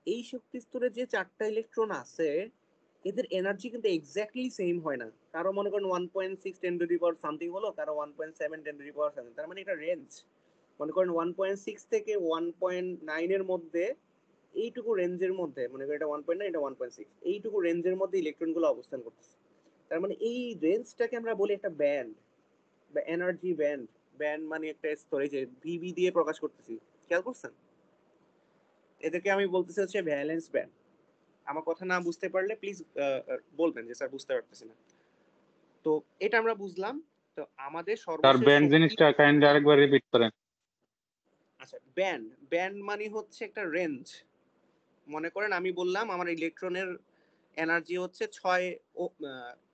এই শক্তি স্তরে যে 4টা ইলেকট্রন আছে এদের এনার্জি কিন্তু এক্স্যাক্টলি সেম হয় না। কারো মনে করেন 1.6 10 টু দি পাওয়ার সামথিং হলো, কারো 1.7 10 টু দি পাওয়ার সামথিং। তার মানে এটা রেঞ্জ। মনে করেন 1.6 থেকে 1.9 এর মধ্যে, এইটুকু রেঞ্জের মধ্যে, মনে করেন এটা 1.9 এটা 1.6, এইটুকু রেঞ্জের মধ্যে ইলেকট্রনগুলো অবস্থান করতেছে। তার মানে এই রেঞ্জটাকে আমরা বলি একটা ব্যান্ড বা এনার্জি ব্যান্ড। ব্যান্ড মানে একটা স্তরে যে ভিভি দিয়ে প্রকাশ করতেছি, খেয়াল করছেন? এদেরকে আমি বলতেছি হচ্ছে ভ্যালেন্স ব্যান্ড। আমার কথা না বুঝতে পারলে প্লিজ বলবেন যে স্যার বুঝতে পারতেছি না। তো এটা আমরা বুঝলাম। তো আমাদের স্যার সর্বশেষ ব্যান্ড জিনিসটা কাইন্ডলি আরেকবার রিপিট করেন। আচ্ছা, ব্যান্ড ব্যান্ড মানে হচ্ছে একটা রেঞ্জ। মনে করেন আমি বললাম আমার ইলেকট্রনের এনার্জি হচ্ছে 6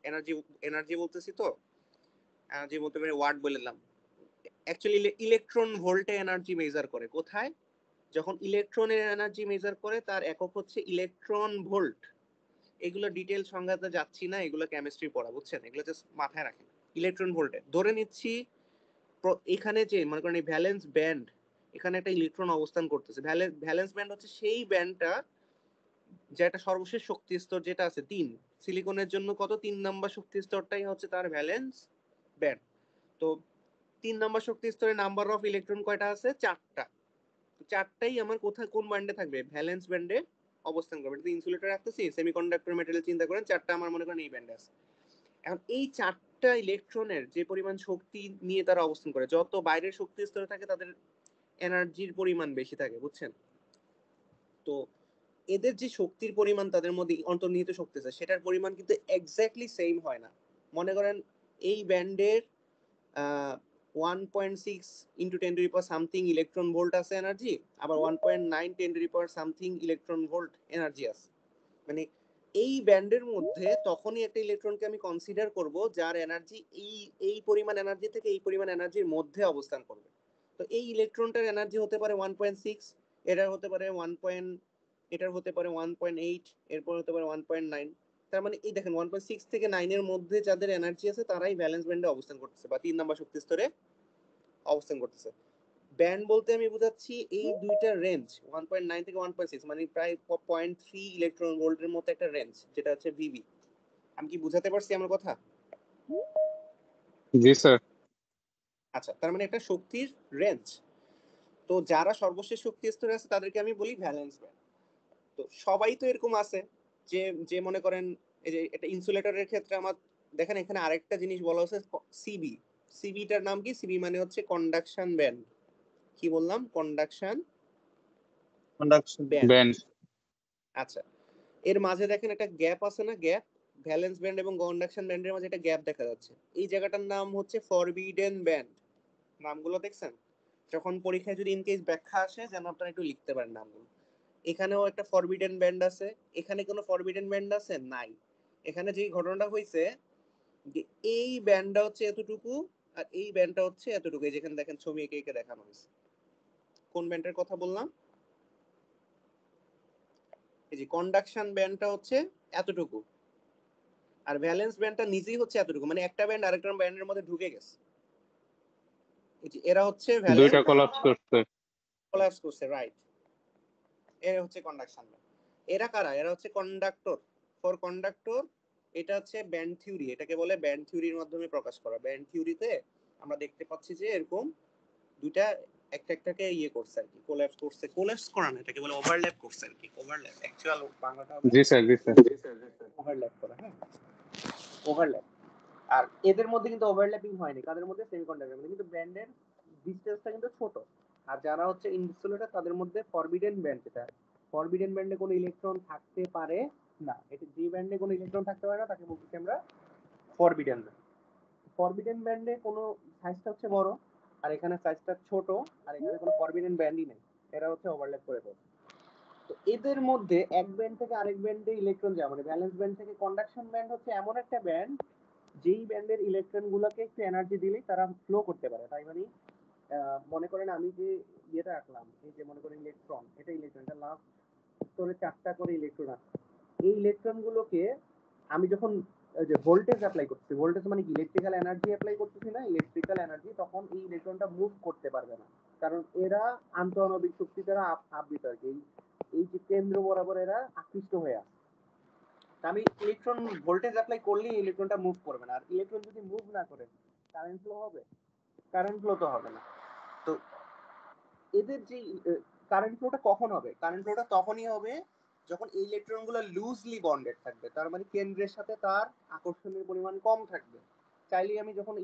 এনার্জি, এনার্জি বলতেছি তো, এনার্জি বলতে পারি ওয়াট বললাম। অ্যাকচুয়ালি ইলেকট্রন ভোল্টে এনার্জি মেজার করে। কোথায়? যখন ইলেকট্রনের এনার্জি মেজার করে তার একক হচ্ছে ইলেকট্রন ভোল্ট। এগুলো ডিটেইল সংজ্ঞাতে যাচ্ছি না, এগুলো কেমিস্ট্রি পড়া, বুঝছেন? এগুলো জাস্ট মাথায় রাখেন। ইলেকট্রন ভোল্টে ধরে নিচ্ছি এখানে যে মনে করেন এই ভ্যালেন্স ব্যান্ড, এখানে একটা ইলেকট্রন অবস্থান করতেছে। ভ্যালেন্স ব্যান্ড হচ্ছে সেই ব্যান্ডটা যেটা সর্বশেষ শক্তি স্তর যেটা আছে 3। সিলিকনের জন্য কত? 3 নাম্বার শক্তি স্তরটাই হচ্ছে তার ভ্যালেন্স ব্যান্ড। তো 3 নাম্বার শক্তি স্তরে নাম্বার অফ ইলেকট্রন কয়টা আছে? 4টা। তো 4টাই আমার কোথায় কোন ব্যান্ডে থাকবে? ভ্যালেন্স ব্যান্ডে অবস্থান করবে। এটা ইনসুলেটর রাখতেছি, সেমিকন্ডাক্টর মেটেরিয়াল চিন্তা করেন, 4টা আমার মনে করেন এই ব্যান্ডে আছে। এখন এই 4টা ইলেকট্রনের যে পরিমাণ শক্তি নিয়ে তারা অবস্থান করে, যত বাইরের শক্তি স্তরে থাকে তাদের এনার্জির পরিমাণ বেশি থাকে, বুঝছেন? তো এদের যে শক্তির পরিমাণ তাদের মধ্যে অন্তর্নিহিত শক্তি আছে সেটার পরিমাণ কিন্তু এক্স্যাক্টলি সেম হয় না। মনে করেন এই ব্যান্ডের 1.6 into 10 to the power something electron volt আছে এনার্জি, আবার 1.9 10 to the power something electron volt energy আছে। মানে এই ব্যান্ডের মধ্যে তখনই একটা ইলেকট্রনকে আমি কনসিডার করব যার এনার্জি এই পরিমাণ এনার্জি থেকে এই পরিমাণ এনার্জির মধ্যে অবস্থান করবে। তো এই ইলেকট্রনটার এনার্জি হতে পারে 1.6, এটার হতে পারে 1. এটার হতে পারে 1.8, এরপর হতে পারে 1.9। তার মানে এই দেখেন 1.6 থেকে 9 এর মধ্যে যাদের এনার্জি আছে তারাই ব্যালেন্স ব্যান্ডে অবস্থান করতেছে বা 3 নাম্বার শক্তি স্তরে অবস্থান করতেছে। ব্যান্ড বলতে আমি বোঝাচ্ছি এই দুইটা রেঞ্জ 1.9 থেকে 1.6, মানে প্রায় 0.3 ইলেকট্রন ভোল্টের মতো একটা রেঞ্জ, যেটা হচ্ছে ভিভি। আমি কি বুঝাতে পারছি আমার কথা? জি স্যার। আচ্ছা, তার মানে একটা শক্তির রেঞ্জ। তো যারা সর্বশেষ শক্তি স্তরে আছে তাদেরকে আমি বলি ভ্যালেন্স ব্যান্ড। তো সবাই তো এরকম আছে যে যে মনে করেন এই যে এটা ইনসুলেটরের ক্ষেত্রে আমার দেখেন এখানে আরেকটা জিনিস বলা হচ্ছে সিবি। সিবিটার নাম কি? সিবি মানে হচ্ছে কন্ডাকশন ব্যান্ড। কি বললাম? Conduction band. ব্যান্ড। আচ্ছা, এর মাঝে দেখেন একটা গ্যাপ আছে না? গ্যাপ। ভ্যালেন্স ব্যান্ড এবং কন্ডাকশন ব্যান্ডের মাঝে একটা গ্যাপ দেখা যাচ্ছে। এই জায়গাটার নাম হচ্ছে ফরবিডেন ব্যান্ড। নামগুলো দেখছেন? যখন পরীক্ষায় যদি ইন কেস ব্যাখ্যা আসে যেন আপনারা একটু লিখতে পারেন নামগুলো। এখানেও একটা ফরবিডেন ব্যান্ড আছে। এখানে কোনো ফরবিডেন ব্যান্ড আছে? নাই। এখানে যে ঘটনাটা হয়েছে যে এই ব্যান্ডটা হচ্ছে এতটুকু আর এই ব্যান্ডটা হচ্ছে এতটুকু। এই যেখানে দেখেন ছবি এঁকে এঁকে দেখানো হয়েছে। কোন ব্যান্ডের কথা বললাম? এই যে কন্ডাকশন ব্যান্ডটা হচ্ছে এতটুকু আর ভ্যালেন্স ব্যান্ডটা নিজেই হচ্ছে এতটুকু, মানে একটা ব্যান্ড আরেকটা ব্যান্ডের মধ্যে ঢুকে গেছে। এই যে এরা হচ্ছে দুইটা ভ্যালেন্স কোলাপস করছে। কোলাপস করছে, রাইট। এরা হচ্ছে কন্ডাকশন ব্যান্ড। এরা কারা? এরা হচ্ছে কন্ডাক্টর। ফর কন্ডাক্টর এটা হচ্ছে ব্যান্ড থিওরি, এটাকে বলে ব্যান্ড থিওরির মাধ্যমে প্রকাশ করা। ব্যান্ড থিওরিতে আমরা দেখতে পাচ্ছি যে এরকম দুইটা একটা একটাকে ইয়ে করছে আর কি, কোল্যাপস করছে। কোল্যাপস করা না, এটাকে বলে ওভারল্যাপ করছে আর কি। ওভারল্যাপ অ্যাকচুয়াল বাংলাটা হবে জি স্যার, জি স্যার। ওভারল্যাপ করা। হ্যাঁ, ওভারল্যাপ। আর এদের মধ্যে কিন্তু ওভারল্যাপিং হয়নি, কাদের মধ্যে? সেমিকন্ডাক্টরের মধ্যে। কিন্তু ব্যান্ডের ডিসটেন্সটা কিন্তু ছোট। আর যারা হচ্ছে ইনসুলেটর তাদের মধ্যে ফরবিডেন ব্যান্ড, যেটা ফরবিডেন ব্যান্ডে কোনো ইলেকট্রন থাকতে পারে না। এটা যে ব্যান্ডে কোনো ইলেকট্রন থাকতে পারে না তাকে বলছি আমরা ফরবিডেন ব্যান্ড। ফরবিডেন ব্যান্ডে কোনো সাইজটা হচ্ছে বড়, আর এখানে সাইজটা ছোট, আর এখানে কোনো ফরবিডেন ব্যান্ডই নেই, এরা হচ্ছে ওভারল্যাপ করে পড়ে। তো এদের মধ্যে এক ব্যান্ড থেকে আরেক ব্যান্ডে ইলেকট্রন যাওয়া, মানে ভ্যালেন্স ব্যান্ড থেকে কন্ডাকশন ব্যান্ড হচ্ছে এমন একটা ব্যান্ড যেই ব্যান্ডের ইলেকট্রন গুলোকে একটু এনার্জি দিলেই তারা ফ্লো করতে পারে। তাই মানে মনে করেন আমি যে ইয়েটা রাখলাম, এই যে মনে করেন ইলেকট্রন, এটা ইলেকট্রন, এটা লাস্ট স্তরে 4টা করে ইলেকট্রন আছে। এই ইলেকট্রন গুলোকে আমি যখন যে ভোল্টেজ অ্যাপ্লাই করছি, ভোল্টেজ মানে কি ইলেকট্রিক্যাল এনার্জি অ্যাপ্লাই করতেছি না, ইলেকট্রিক্যাল এনার্জি, তখন এই ইলেকট্রনটা মুভ করতে পারবে না, কারণ এরা আন্তঃআণবিক শক্তি দ্বারা আবৃত আর কি। এই যে কেন্দ্র বরাবর এরা আকৃষ্ট হয়ে আছে। আমি ইলেকট্রন ভোল্টেজ অ্যাপ্লাই করলেই ইলেকট্রনটা মুভ করবে না। আর ইলেকট্রন যদি মুভ না করে কারেন্ট ফ্লো হবে? কারেন্ট ফ্লো তো হবে না। তো এদের যে কারেন্ট ফ্লোটা কখন হবে? কারেন্ট ফ্লোটা তখনই হবে যখন এই ইলেকট্রনগুলো লুজলি বন্ডেড থাকবে, তার মানে কেন্দ্রের সাথে তার আকর্ষণের পরিমাণ কম থাকবে। চাইলেই আমি যখন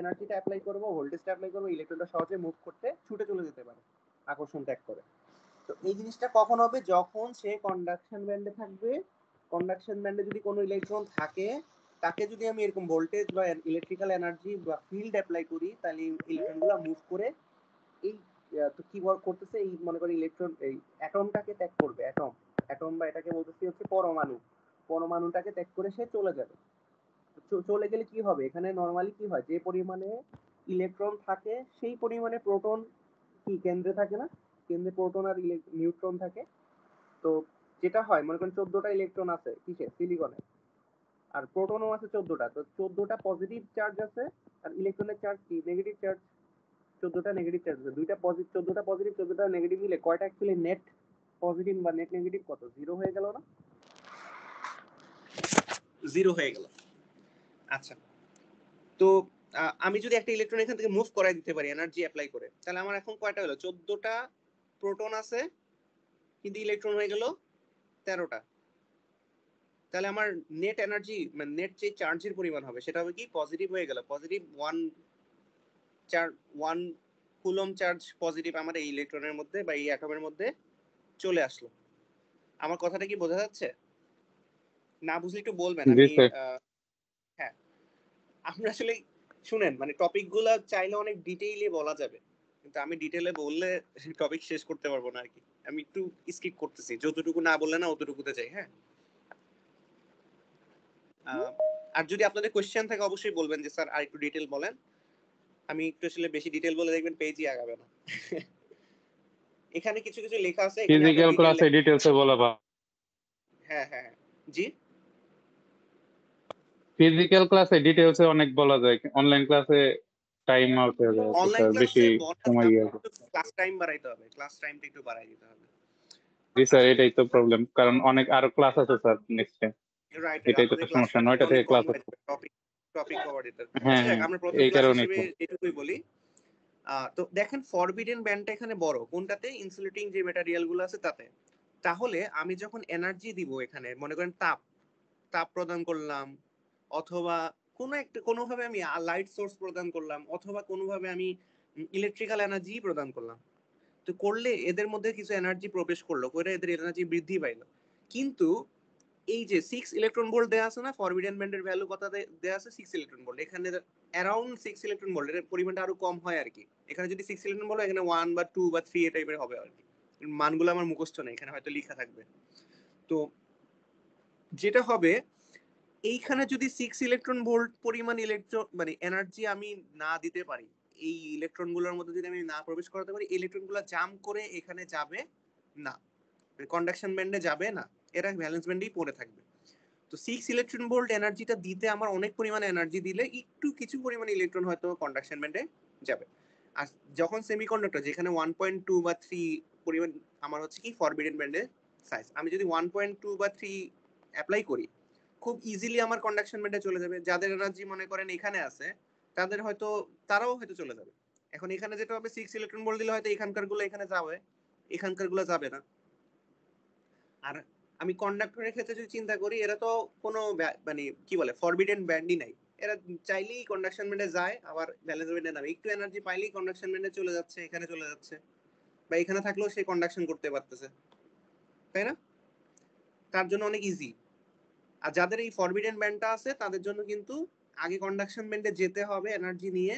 এনার্জিটা অ্যাপ্লাই করব, ভোল্টেজটা অ্যাপ্লাই করব, ইলেকট্রনটা সহজে মুভ করতে ছুটে চলে যেতে পারে আকর্ষণ ত্যাগ করে। তো এই জিনিসটা কখন হবে? যখন সে কন্ডাকশন ব্যান্ডে থাকবে। কন্ডাকশন ব্যান্ডে যদি কোনো ইলেকট্রন থাকে, তাকে যদি আমি এরকম ভোল্টেজ বা ইলেকট্রিক্যাল এনার্জি বা ফিল্ড অ্যাপ্লাই করি, তাহলে ইলেকট্রনগুলো মুভ করে এই তো কি করতেছে, এই মনে করি ইলেকট্রন এই অ্যাটমটাকে ত্যাগ করবে। অ্যাটম বা এটাকে বলতেছি হচ্ছে পরমাণু, পরমাণুটাকে ত্যাগ করে সে চলে যাবে। চলে গেলে কি হবে? এখানে নরমালি কি হয়, যে পরিমাণে ইলেকট্রন থাকে সেই পরিমাণে প্রোটন কি কেন্দ্রে থাকে না? কেন্দ্রে প্রোটন আর নিউট্রন থাকে। তো যেটা হয়, মনে করেন 14টা ইলেকট্রন আছে কিসে? সিলিকনে, আর প্রোটনও আছে 14টা। তো 14টা পজিটিভ চার্জ আছে, আর ইলেকট্রনের চার্জ কি? Negative charge. 14টা নেগেটিভ চার্জ আছে, 14টা পজিটিভ 14টা নেগেটিভ মিলে কয়টা অ্যাকচুয়ালি নেট পজিটিভ বা নেট নেগেটিভ কত? 0 হয়ে গেল না? 0 হয়ে গেল। আচ্ছা, তো আমি যদি একটা ইলেকট্রন এখান থেকে মুভ করাই দিতে পারি এনার্জি অ্যাপ্লাই করে, তাহলে আমার এখন কয়টা হলো? 14টা প্রোটন আছে, কিন্তু ইলেকট্রন হয়ে গেল 13টা। তাহলে আমার নেট এনার্জি মানে নেট যে চার্জের পরিমাণ হবে সেটা হবে কি? পজিটিভ হয়ে গেল। পজিটিভ 1 কুলম চার্জ পজিটিভ আমার এই ইলেকট্রনের মধ্যে বা এই অ্যাটমের মধ্যে চলে আসলো। আমার কথাটা কি বোঝা যাচ্ছে? না বুঝলে একটু বলবেন। আমি হ্যাঁ, আমরা আসলে শুনেন, মানে টপিক গুলা চাইলে অনেক ডিটেইলে বলা যাবে, কিন্তু আমি ডিটেইলে বললে টপিক শেষ করতে পারবো না আর কি। আমি একটু স্কিপ করতেছি, যতটুকু না বললে না অতটুকুতে যাই। হ্যাঁ, আর যদি আপনাদের কোশ্চেন থাকে অবশ্যই বলবেন যে স্যার আর একটু ডিটেইল বলেন। আমি একটু আসলে বেশি ডিটেইল বলে দেখবেন পেজই আগাবে না। এখানে কিছু কিছু লেখা আছে, এখানে ফিজিক্যাল ক্লাসে ডিটেইলসে বলাবা। হ্যাঁ হ্যাঁ জি, ফিজিক্যাল ক্লাসে ডিটেইলসে অনেক বলা যায়, অনলাইন ক্লাসে টাইম আউট হয়ে যায়, অনলাইন বেশি ক্লাসে সময় ইয়ে হয়। ক্লাস টাইম বাড়াইতে হবে, ক্লাস টাইমটা একটু বাড়াই দিতে হবে। জি স্যার, এটাই তো প্রবলেম, কারণ অনেক আরো ক্লাস আছে স্যার নেক্সট টাইম। রাইট, এটাই তো সমস্যা, 9টা থেকে ক্লাস আছে। টপিক কভার দিতে। হ্যাঁ আচ্ছা, আমরা প্রথম এই ক্লাস কারণে হিসেবে এটুকুই বলি। তো দেখেন ফরবিডেন ব্যান্ডটা এখানে বড় কোনটাতে? ইনসুলেটিং যে ম্যাটেরিয়াল গুলো আছে তাতে। তাহলে আমি যখন এনার্জি দিব এখানে, মনে করেন তাপ প্রদান করলাম, অথবা কোনোভাবে আমি লাইট সোর্স প্রদান করলাম, অথবা কোনোভাবে আমি ইলেকট্রিক্যাল এনার্জি প্রদান করলাম, তো করলে এদের মধ্যে কিছু এনার্জি প্রবেশ করলো, করে এদের এনার্জি বৃদ্ধি পাইলো। কিন্তু এই যে 6 ইলেকট্রন ভোল্ট দেয়া আছে না, ফরবিডেন ব্যান্ডের ভ্যালু কত দেয়া আছে? 6 ইলেকট্রন ভোল্ট। এখানে অ্যারাউন্ড 6 ইলেকট্রন ভোল্ট, এর পরিমাণটা আরো কম হয় আর কি। এখানে যদি 6 ইলেকট্রন ভোল্ট, এখানে 1 বা 2 বা 3 এই টাইপের হবে আর কি। মানগুলো আমার মুখস্থ নেই, এখানে হয়তো লেখা থাকবে। তো যেটা হবে, এইখানে যদি 6 ইলেকট্রন ভোল্ট পরিমাণ ইলেকট্রন মানে এনার্জি আমি না দিতে পারি, এই ইলেকট্রন গুলোর মধ্যে যদি আমি না প্রবেশ করাতে পারি, ইলেকট্রন গুলো জাম্প করে এখানে যাবে না, কন্ডাকশন ব্যান্ডে যাবে না, এরা ভ্যালেন্স ব্যান্ডেই পড়ে থাকবে। তো 6 ইলেকট্রন ভোল্ট এনার্জিটা দিতে আমার অনেক পরিমাণে এনার্জি দিলে একটু কিছু পরিমাণে ইলেকট্রন হয়তো কন্ডাকশন ব্যান্ডে যাবে। আর যখন সেমিকন্ডাক্টর, যেখানে 1.2 বা 3 পরিমাণ আমার হচ্ছে কি ফরবিডেন ব্যান্ডের সাইজ, আমি যদি 1.2 বা 3 অ্যাপ্লাই করি, খুব ইজিলি আমার কন্ডাকশন ব্যান্ডে চলে যাবে। যাদের এনার্জি মনে করেন এখানে আছে, তাদের হয়তো তারাও হয়তো চলে যাবে। এখন এখানে যেটা হবে, 6 ইলেকট্রন ভোল্ট দিলে হয়তো এখানকার গুলো এখানে যাবে, এখানকার গুলো যাবে না। আর আমি কন্ডাক্টরের ক্ষেত্রে যদি চিন্তা করি, এরা তো কোনো মানে কি বলে ফরবিডেন ব্যান্ডই নাই, এরা চাইলেই কন্ডাকশন ব্যান্ডে যায়, আবার ভ্যালেন্স ব্যান্ডে নামে, একটু এনার্জি পাইলেই কন্ডাকশন ব্যান্ডে চলে যাচ্ছে, এখানে চলে যাচ্ছে, বা এখানে থাকলেও সে কন্ডাকশন করতে পারতেছে, তাই না? তার জন্য অনেক ইজি। আর যাদের এই ফরবিডেন ব্যান্ডটা আছে তাদের জন্য কিন্তু আগে কন্ডাকশন ব্যান্ডে যেতে হবে এনার্জি নিয়ে,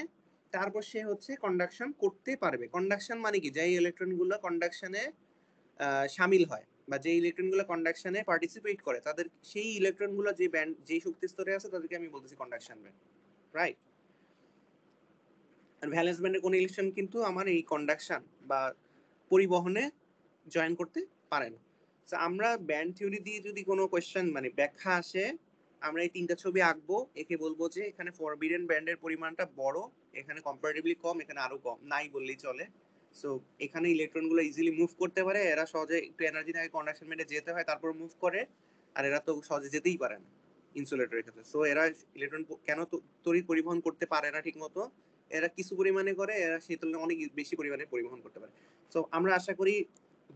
তারপর সে হচ্ছে কন্ডাকশন করতে পারবে। কন্ডাকশন মানে কি, যেই ইলেকট্রনগুলো কন্ডাকশনে শামিল হয় বা যে ইলেকট্রনগুলো কন্ডাকশনে পার্টিসিপেট করে, তাদের সেই ইলেকট্রনগুলো যে ব্যান্ড যেই শক্তি স্তরে আছে তাদেরকে আমি বলতেছি কন্ডাকশন ব্যান্ড, রাইট? আর ভ্যালেন্স ব্যান্ডের কোন ইলেকট্রন কিন্তু আমার এই কন্ডাকশন বা পরিবহনে জয়েন করতে পারে না। তো আমরা ব্যান্ড থিওরি দিয়ে যদি কোনো কোয়েশ্চেন মানে ব্যাখ্যা আসে, আমরা এই তিনটা ছবি আঁকবো, একে বলবো যে এখানে ফরবিডেন ব্যান্ডের পরিমাণটা বড়, এখানে কম্পারেটিভলি কম, এখানে আরো কম, নাই বললেই চলে। সো এখানে ইলেকট্রনগুলো ইজিলি মুভ করতে পারে, এরা সহজে একটু এনার্জি থাকে কন্ডাকশন ব্যান্ডে যেতে হয়, তারপর মুভ করে, আর এরা তো সহজে যেতেই পারে না ইনসুলেটরের ক্ষেত্রে। সো এরা ইলেকট্রন কেন তড়িৎ পরিবহন করতে পারে না ঠিক মতো, এরা কিছু পরিমাণে করে, এরা সেই তুলনায় অনেক বেশি পরিমাণে পরিবহন করতে পারে। সো আমরা আশা করি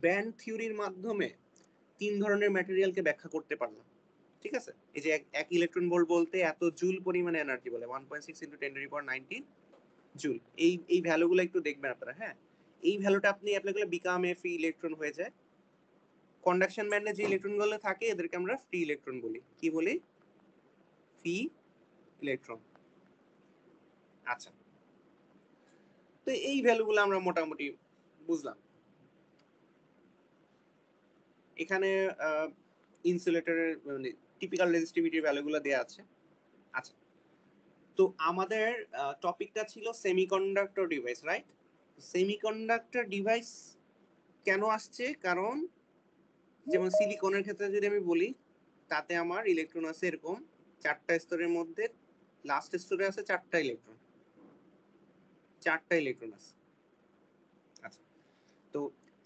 ব্যান্ড থিওরির মাধ্যমে 3 ধরনের ম্যাটেরিয়ালকে ব্যাখ্যা করতে পারলাম, ঠিক আছে? এই যে এক ইলেকট্রন ভোল্ট বলতে এত জুল পরিমাণে এনার্জি বলে, 1.6 × 10⁻19 জুল। এই ভ্যালুগুলো একটু দেখবেন আপনারা, হ্যাঁ? এই ভ্যালুটা আপনি অ্যাপ্লাই করলে বিকাম এ ফ্রি ইলেকট্রন হয়ে যায়। কন্ডাকশন ব্যান্ডে যে ইলেকট্রনগুলো থাকে এদেরকে আমরা ফ্রি ইলেকট্রন বলি। কি বলি? Free electron. আচ্ছা, তো এই ভ্যালুগুলো আমরা মোটামুটি বুঝলাম। এখানে ইনসুলেটরের মানে টিপিক্যাল রেজিস্টিভিটির ভ্যালুগুলো দেয়া আছে। আচ্ছা, তো আমাদের টপিকটা ছিল semiconductor device, right? Semiconductor device কেন আসছে? কারণ যেমন সিলিকনের ক্ষেত্রে যদি আমি বলি, তাতে আমার ইলেকট্রন আছে এরকম 4টা স্তরের মধ্যে, লাস্ট স্তরে আছে 4টা ইলেকট্রন, 4টা ইলেকট্রন আছে। আচ্ছা, তো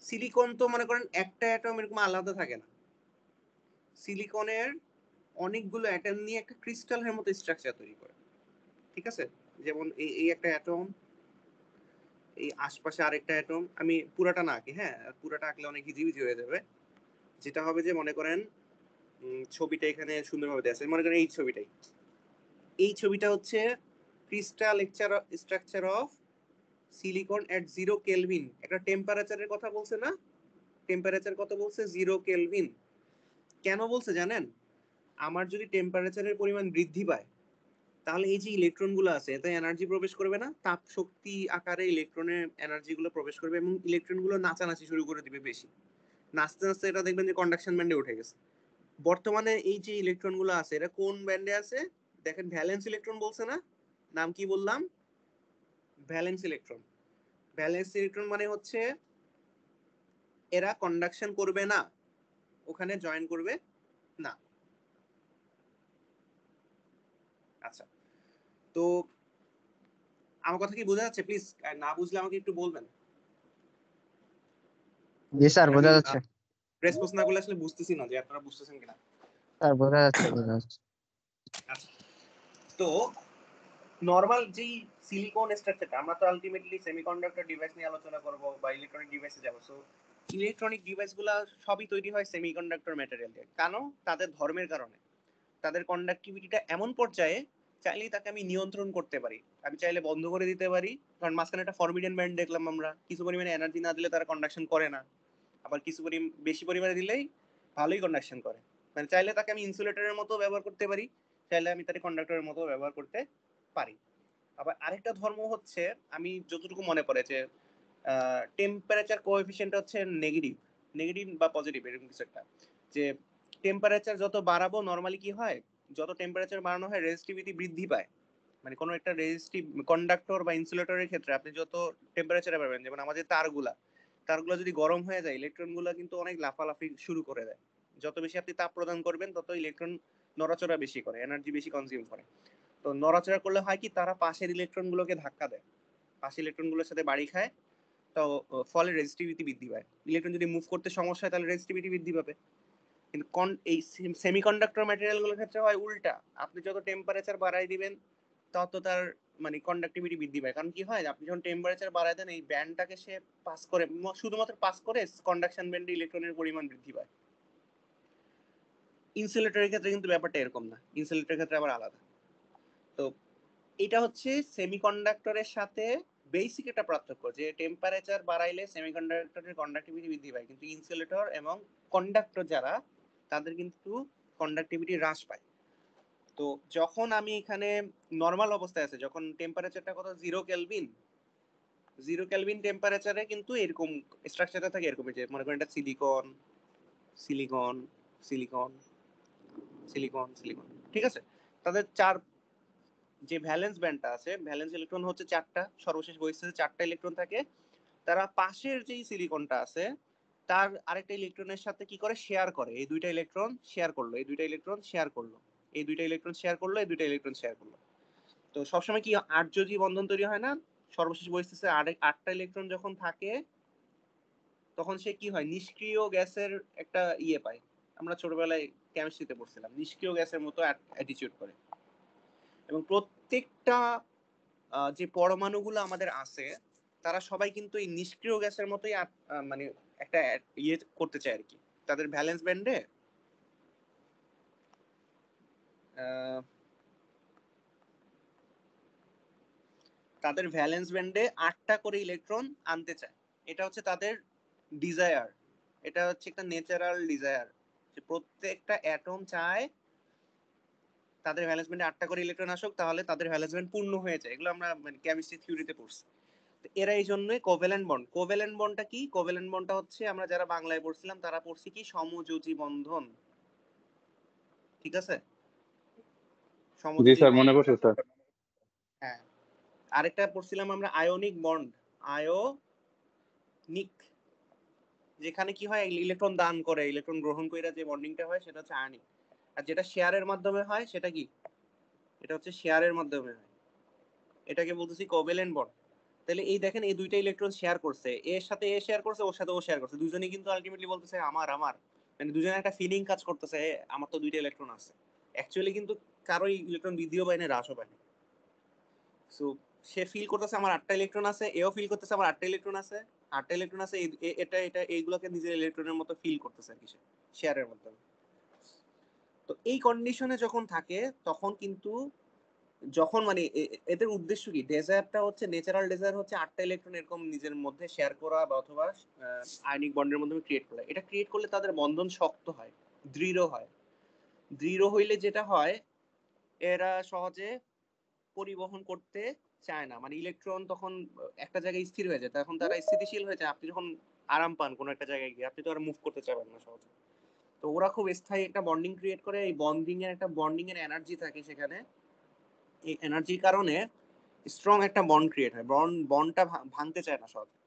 সিলিকন তো মনে করেন একটা অ্যাটম এরকম আলাদা থাকে না, সিলিকনের অনেকগুলো অ্যাটম নিয়ে একটা ক্রিস্টালের মতো স্ট্রাকচার তৈরি করে, ঠিক আছে? যেমন এই একটা অ্যাটম, এই আশপাশে আরেকটা অ্যাটম, আমি পুরাটা না আঁকি, হ্যাঁ? পুরাটা আঁকলে অনেক হিজিবিজি হয়ে যাবে। যেটা হবে যে মনে করেন ছবিটা এখানে সুন্দরভাবে দেয়া আছে, মনে করেন এই ছবিটা হচ্ছে crystal structure of silicon at 0 kelvin. একটা টেম্পারেচারের কথা বলছে না? টেম্পারেচার কত বলছে? 0 কেলভিন। কেন বলছে জানেন? আমার যদি টেম্পারেচারের পরিমাণ বৃদ্ধি পায়, তাহলে এই যে ইলেকট্রন গুলো আছে এতে এনার্জি প্রবেশ করবে না, তাপ শক্তি আকারে ইলেকট্রনের এনার্জি গুলো প্রবেশ করবে এবং ইলেকট্রন গুলো নাচানাচি শুরু করে দিবে বেশি। নাচতে নাচতে এটা দেখবেন যে কন্ডাকশন ব্যান্ডে উঠে গেছে। বর্তমানে এই যে ইলেকট্রন গুলো আছে এরা কোন ব্যান্ডে আছে? দেখেন, ভ্যালেন্স ইলেকট্রন বলছে না? নাম কি বললাম? Valence electron. ভ্যালেন্স ইলেকট্রন মানে হচ্ছে এরা কন্ডাকশন করবে না, ওখানে জয়েন করবে না। আচ্ছা, তো আমার কথা কি বোঝা যাচ্ছে? প্লিজ না বুঝলে আমাকে একটু বলবেন। জি স্যার, বোঝা যাচ্ছে। রেসপন্স না করলে আসলে বুঝতেছি না যে আপনারা বুঝতেছেন কিনা। স্যার বোঝা যাচ্ছে, বোঝা যাচ্ছে। আচ্ছা, তো নরমাল যেই সিলিকন স্ট্রাকচারটা, আমরা তো আলটিমেটলি সেমিকন্ডাক্টর ডিভাইস নিয়ে আলোচনা করব বা ইলেকট্রনিক ডিভাইসে যাব। সো ইলেকট্রনিক ডিভাইসগুলো সবই তৈরি হয় সেমিকন্ডাক্টর ম্যাটেরিয়াল দিয়ে। কেন? তাদের ধর্মের কারণে। তাদের কন্ডাক্টিভিটিটা এমন পর্যায়ে চাইলেই তাকে আমি নিয়ন্ত্রণ করতে পারি, আমি চাইলে বন্ধ করে দিতে পারি। কারণ মাঝখানে একটা ফরবিডেন ব্যান্ড দেখলাম আমরা, কিছু পরিমাণে এনার্জি না দিলে তারা কন্ডাকশন করে না, আবার কিছু বেশি পরিমাণে দিলেই ভালোই কন্ডাকশন করে। মানে চাইলে তাকে আমি ইনসুলেটরের মতো ব্যবহার করতে পারি, চাইলে আমি তাকে কন্ডাক্টরের মতো ব্যবহার করতে পারি। আবার আরেকটা ধর্ম হচ্ছে, আমি যতটুকু মনে পড়ে যে টেম্পারেচার কোএফিসিয়েন্ট হচ্ছে নেগেটিভ নেগেটিভ বা পজিটিভ এরকম কিছু একটা, যে টেম্পারেচার যত বাড়াবো নরমালি কি হয়, যত টেম্পারেচার বাড়ানো হয় রেজিস্টিভিটি বৃদ্ধি পায়। মানে কোনো একটা রেজিস্টিভ কন্ডাক্টর বা ইনসুলেটরের ক্ষেত্রে আপনি যত টেম্পারেচারে পাবেন, যেমন আমাদের তারগুলা যদি গরম হয়ে যায়, ইলেকট্রন গুলা কিন্তু অনেক লাফালাফি শুরু করে দেয়। যত বেশি আপনি তাপ প্রদান করবেন তত ইলেকট্রন নড়াচড়া বেশি করে, এনার্জি বেশি কনজিউম করে। তো নড়াচড়া করলে হয় কি, তারা পাশের ইলেকট্রন গুলোকে ধাক্কা দেয়, পাশের ইলেকট্রন গুলোর সাথে বাড়ি খায়। তো ফলে রেজিস্টিভিটি বৃদ্ধি পায়। ইলেকট্রন যদি মুভ করতে সমস্যা হয় তাহলে রেজিস্টিভিটি বৃদ্ধি পাবে। কিন্তু এই সেমিকন্ডাক্টর ম্যাটেরিয়াল গুলোর ক্ষেত্রে হয় উল্টা, আপনি যত টেম্পারেচার বাড়াই দিবেন তত তার মানে কন্ডাক্টিভিটি বৃদ্ধি পায়। কারণ কি হয়, আপনি যখন টেম্পারেচার বাড়াই দেন এই ব্যান্ডটাকে সে পাস করে, শুধুমাত্র পাস করে কন্ডাকশন ব্যান্ডে ইলেকট্রনের পরিমাণ বৃদ্ধি পায়। ইনসুলেটরের ক্ষেত্রে কিন্তু ব্যাপারটা এরকম না, ইনসুলেটরের ক্ষেত্রে আবার আলাদা। তো এটা হচ্ছে সেমিকন্ডাক্টরের সাথে বেসিক একটা পার্থক্য, যে টেম্পারেচার বাড়াইলে সেমিকন্ডাক্টরের কন্ডাক্টিভিটি বৃদ্ধি পায়, কিন্তু ইনসুলেটর এবং কন্ডাক্টর যারা, তাদের কিন্তু কন্ডাক্টিভিটি হ্রাস পায়। তো যখন আমি এখানে নর্মাল অবস্থায় আছে, যখন টেম্পারেচারটা কত 0 কেলভিন টেম্পারেচারে কিন্তু এরকম স্ট্রাকচারটা থাকে, এরকম যে মনে করেন এটা silicon silicon silicon silicon silicon, ঠিক আছে। তাদের যে ভ্যালেন্স ব্যান্ডটা আছে, ভ্যালেন্স ইলেকট্রন হচ্ছে 4টা, সর্বশেষ বৈশিষ্ট্যে 4টা ইলেকট্রন থাকে। তারা পাশের যেই সিলিকনটা আছে তার আরেকটা ইলেকট্রনের সাথে কি করে, শেয়ার করে। এই দুইটা ইলেকট্রন শেয়ার করলো, এই দুইটা ইলেকট্রন শেয়ার করলো, এই দুইটা ইলেকট্রন শেয়ার করলো, এই দুইটা ইলেকট্রন শেয়ার করলো। তো সবসময় কি আটযোজি বন্ধন তৈরি হয় না? সর্বশেষ বৈশিষ্ট্যে 8টা ইলেকট্রন যখন থাকে তখন সে কি হয়, নিষ্ক্রিয় গ্যাসের একটা পায়। আমরা ছোটবেলায় কেমিস্ট্রিতে পড়ছিলাম, নিষ্ক্রিয় গ্যাসের মতো অ্যাটিটিউড করে। এবং প্রত্যেকটা যে পরমাণুগুলো আমাদের আছে তারা সবাই কিন্তু এই নিষ্ক্রিয় গ্যাসের মতোই মানে একটা করতে চায় আর কি। তাদের ভ্যালেন্স ব্যান্ডে তাদের ভ্যালেন্স ব্যান্ডে 8টা করে ইলেকট্রন আনতে চায়। এটা হচ্ছে তাদের ডিজায়ার, এটা হচ্ছে একটা ন্যাচারাল ডিজায়ার, যে প্রত্যেকটা অ্যাটম চায় তাদের ভ্যালেন্স ব্যান্ডে 8টা করে ইলেকট্রন আসুক, তাহলে তাদের ভ্যালেন্স ব্যান্ড পূর্ণ হয়ে যায়। এগুলো আমরা মানে কেমিস্ট্রি থিওরিতে পড়ছি। এরা এই জন্যই কোভ্যালেন্ট বন্ড। কোভ্যালেন্ট বন্ডটা কি? কোভ্যালেন্ট বন্ডটা হচ্ছে, আমরা যারা বাংলায় পড়ছিলাম তারা পড়ছি কি, সমযোজী বন্ধন, ঠিক আছে। জি সমযোজী স্যার, মনে বন্ধন। পড়ছে স্যার। হ্যাঁ, আরেকটা পড়ছিলাম আমরা আয়নিক বন্ড, আয়োনিক, যেখানে কি হয়, ইলেকট্রন দান করে ইলেকট্রন গ্রহণ করে যে বন্ডিংটা হয় সেটা হচ্ছে আয়নিক। আর যেটা শেয়ারের মাধ্যমে হয় সেটা কি, এটা হচ্ছে শেয়ারের মাধ্যমে হয়, এটাকে বলতেছি কোভ্যালেন্ট বন্ড। তাহলে এই দেখেন, এই দুইটা ইলেকট্রন শেয়ার করছে, এর সাথে এ শেয়ার করছে, ওর সাথে ও শেয়ার করছে, দুজনেই কিন্তু আলটিমেটলি বলতেছে আমার আমার, মানে দুজনের একটা ফিলিং কাজ করতেছে, আমার তো দুইটা ইলেকট্রন আছে। অ্যাকচুয়ালি কিন্তু কারোই ইলেকট্রন বৃদ্ধিও পায় না, হ্রাসও পায় না। সো সে ফিল করতেছে আমার 8টা ইলেকট্রন আছে, এও ফিল করতেছে আমার 8টা ইলেকট্রন আছে, 8টা ইলেকট্রন আছে, এটা এটা এইগুলোকে নিজের ইলেকট্রনের মতো ফিল করতেছে আর কি, শেয়ারের মাধ্যমে। তো এই কন্ডিশনে যখন থাকে তখন কিন্তু, যখন মানে এদের উদ্দেশ্য কি, ডেজায়ারটা হচ্ছে, ন্যাচারাল ডেজায়ার হচ্ছে 8টা ইলেকট্রন এরকম নিজের মধ্যে শেয়ার করা বা অথবা আয়নিক বন্ডের মাধ্যমে ক্রিয়েট করা। এটা ক্রিয়েট করলে তাদের বন্ধন শক্ত হয়, দৃঢ় হয়। দৃঢ় হইলে যেটা হয়, এরা সহজে পরিবহন করতে চায় না, মানে ইলেকট্রন তখন একটা জায়গায় স্থির হয়ে যায়, তখন তারা স্থিতিশীল হয়ে যায়। আপনি যখন আরাম পান কোনো একটা জায়গায় গিয়ে, আপনি তো আর মুভ করতে চাইবেন না সহজে। তো ওরা খুব স্থায়ী একটা বন্ডিং ক্রিয়েট করে, এই বন্ডিং এর একটা বন্ডিং এর এনার্জি থাকে সেখানে। এই এনার্জির কারণে স্ট্রং একটা বন্ড ক্রিয়েট হয়, বন্ডটা ভাঙতে চায় না সহজে।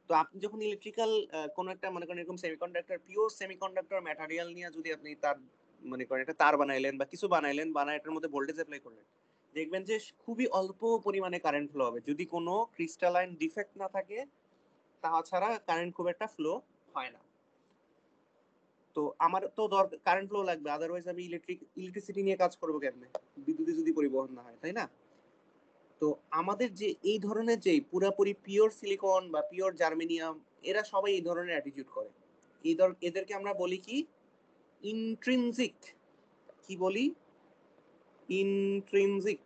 তো আপনি যখন ইলেকট্রিক্যাল কোন একটা, মনে করেন এরকম সেমিকন্ডাক্টর, পিওর সেমিকন্ডাক্টর ম্যাটেরিয়াল নিয়ে যদি আপনি তার মনে করেন একটা তার বানাইলেন বা কিছু বানাইলেন, বানায় এটার মধ্যে ভোল্টেজ অ্যাপ্লাই করলেন, দেখবেন যে খুবই অল্প পরিমাণে কারেন্ট ফ্লো হবে, যদি কোনো ক্রিস্টালাইন ডিফেক্ট না থাকে, তাছাড়া কারেন্ট খুব একটা ফ্লো হয় না। তো আমার তো কারেন্ট ফ্লো লাগবে, আদারওয়াইজ আমি ইলেকট্রিসিটি নিয়ে কাজ করবো কেমনে, বিদ্যুৎ যদি পরিবহন না হয়, তাই না? তো আমাদের যে এই ধরনের যে পুরাপুরি পিওর সিলিকন বা পিওর জার্মেনিয়াম, এরা সবাই এই ধরনের অ্যাটিটিউড করে। এদেরকে আমরা বলি কি, ইন্ট্রিনজিক, কি বলি, ইন্ট্রিনজিক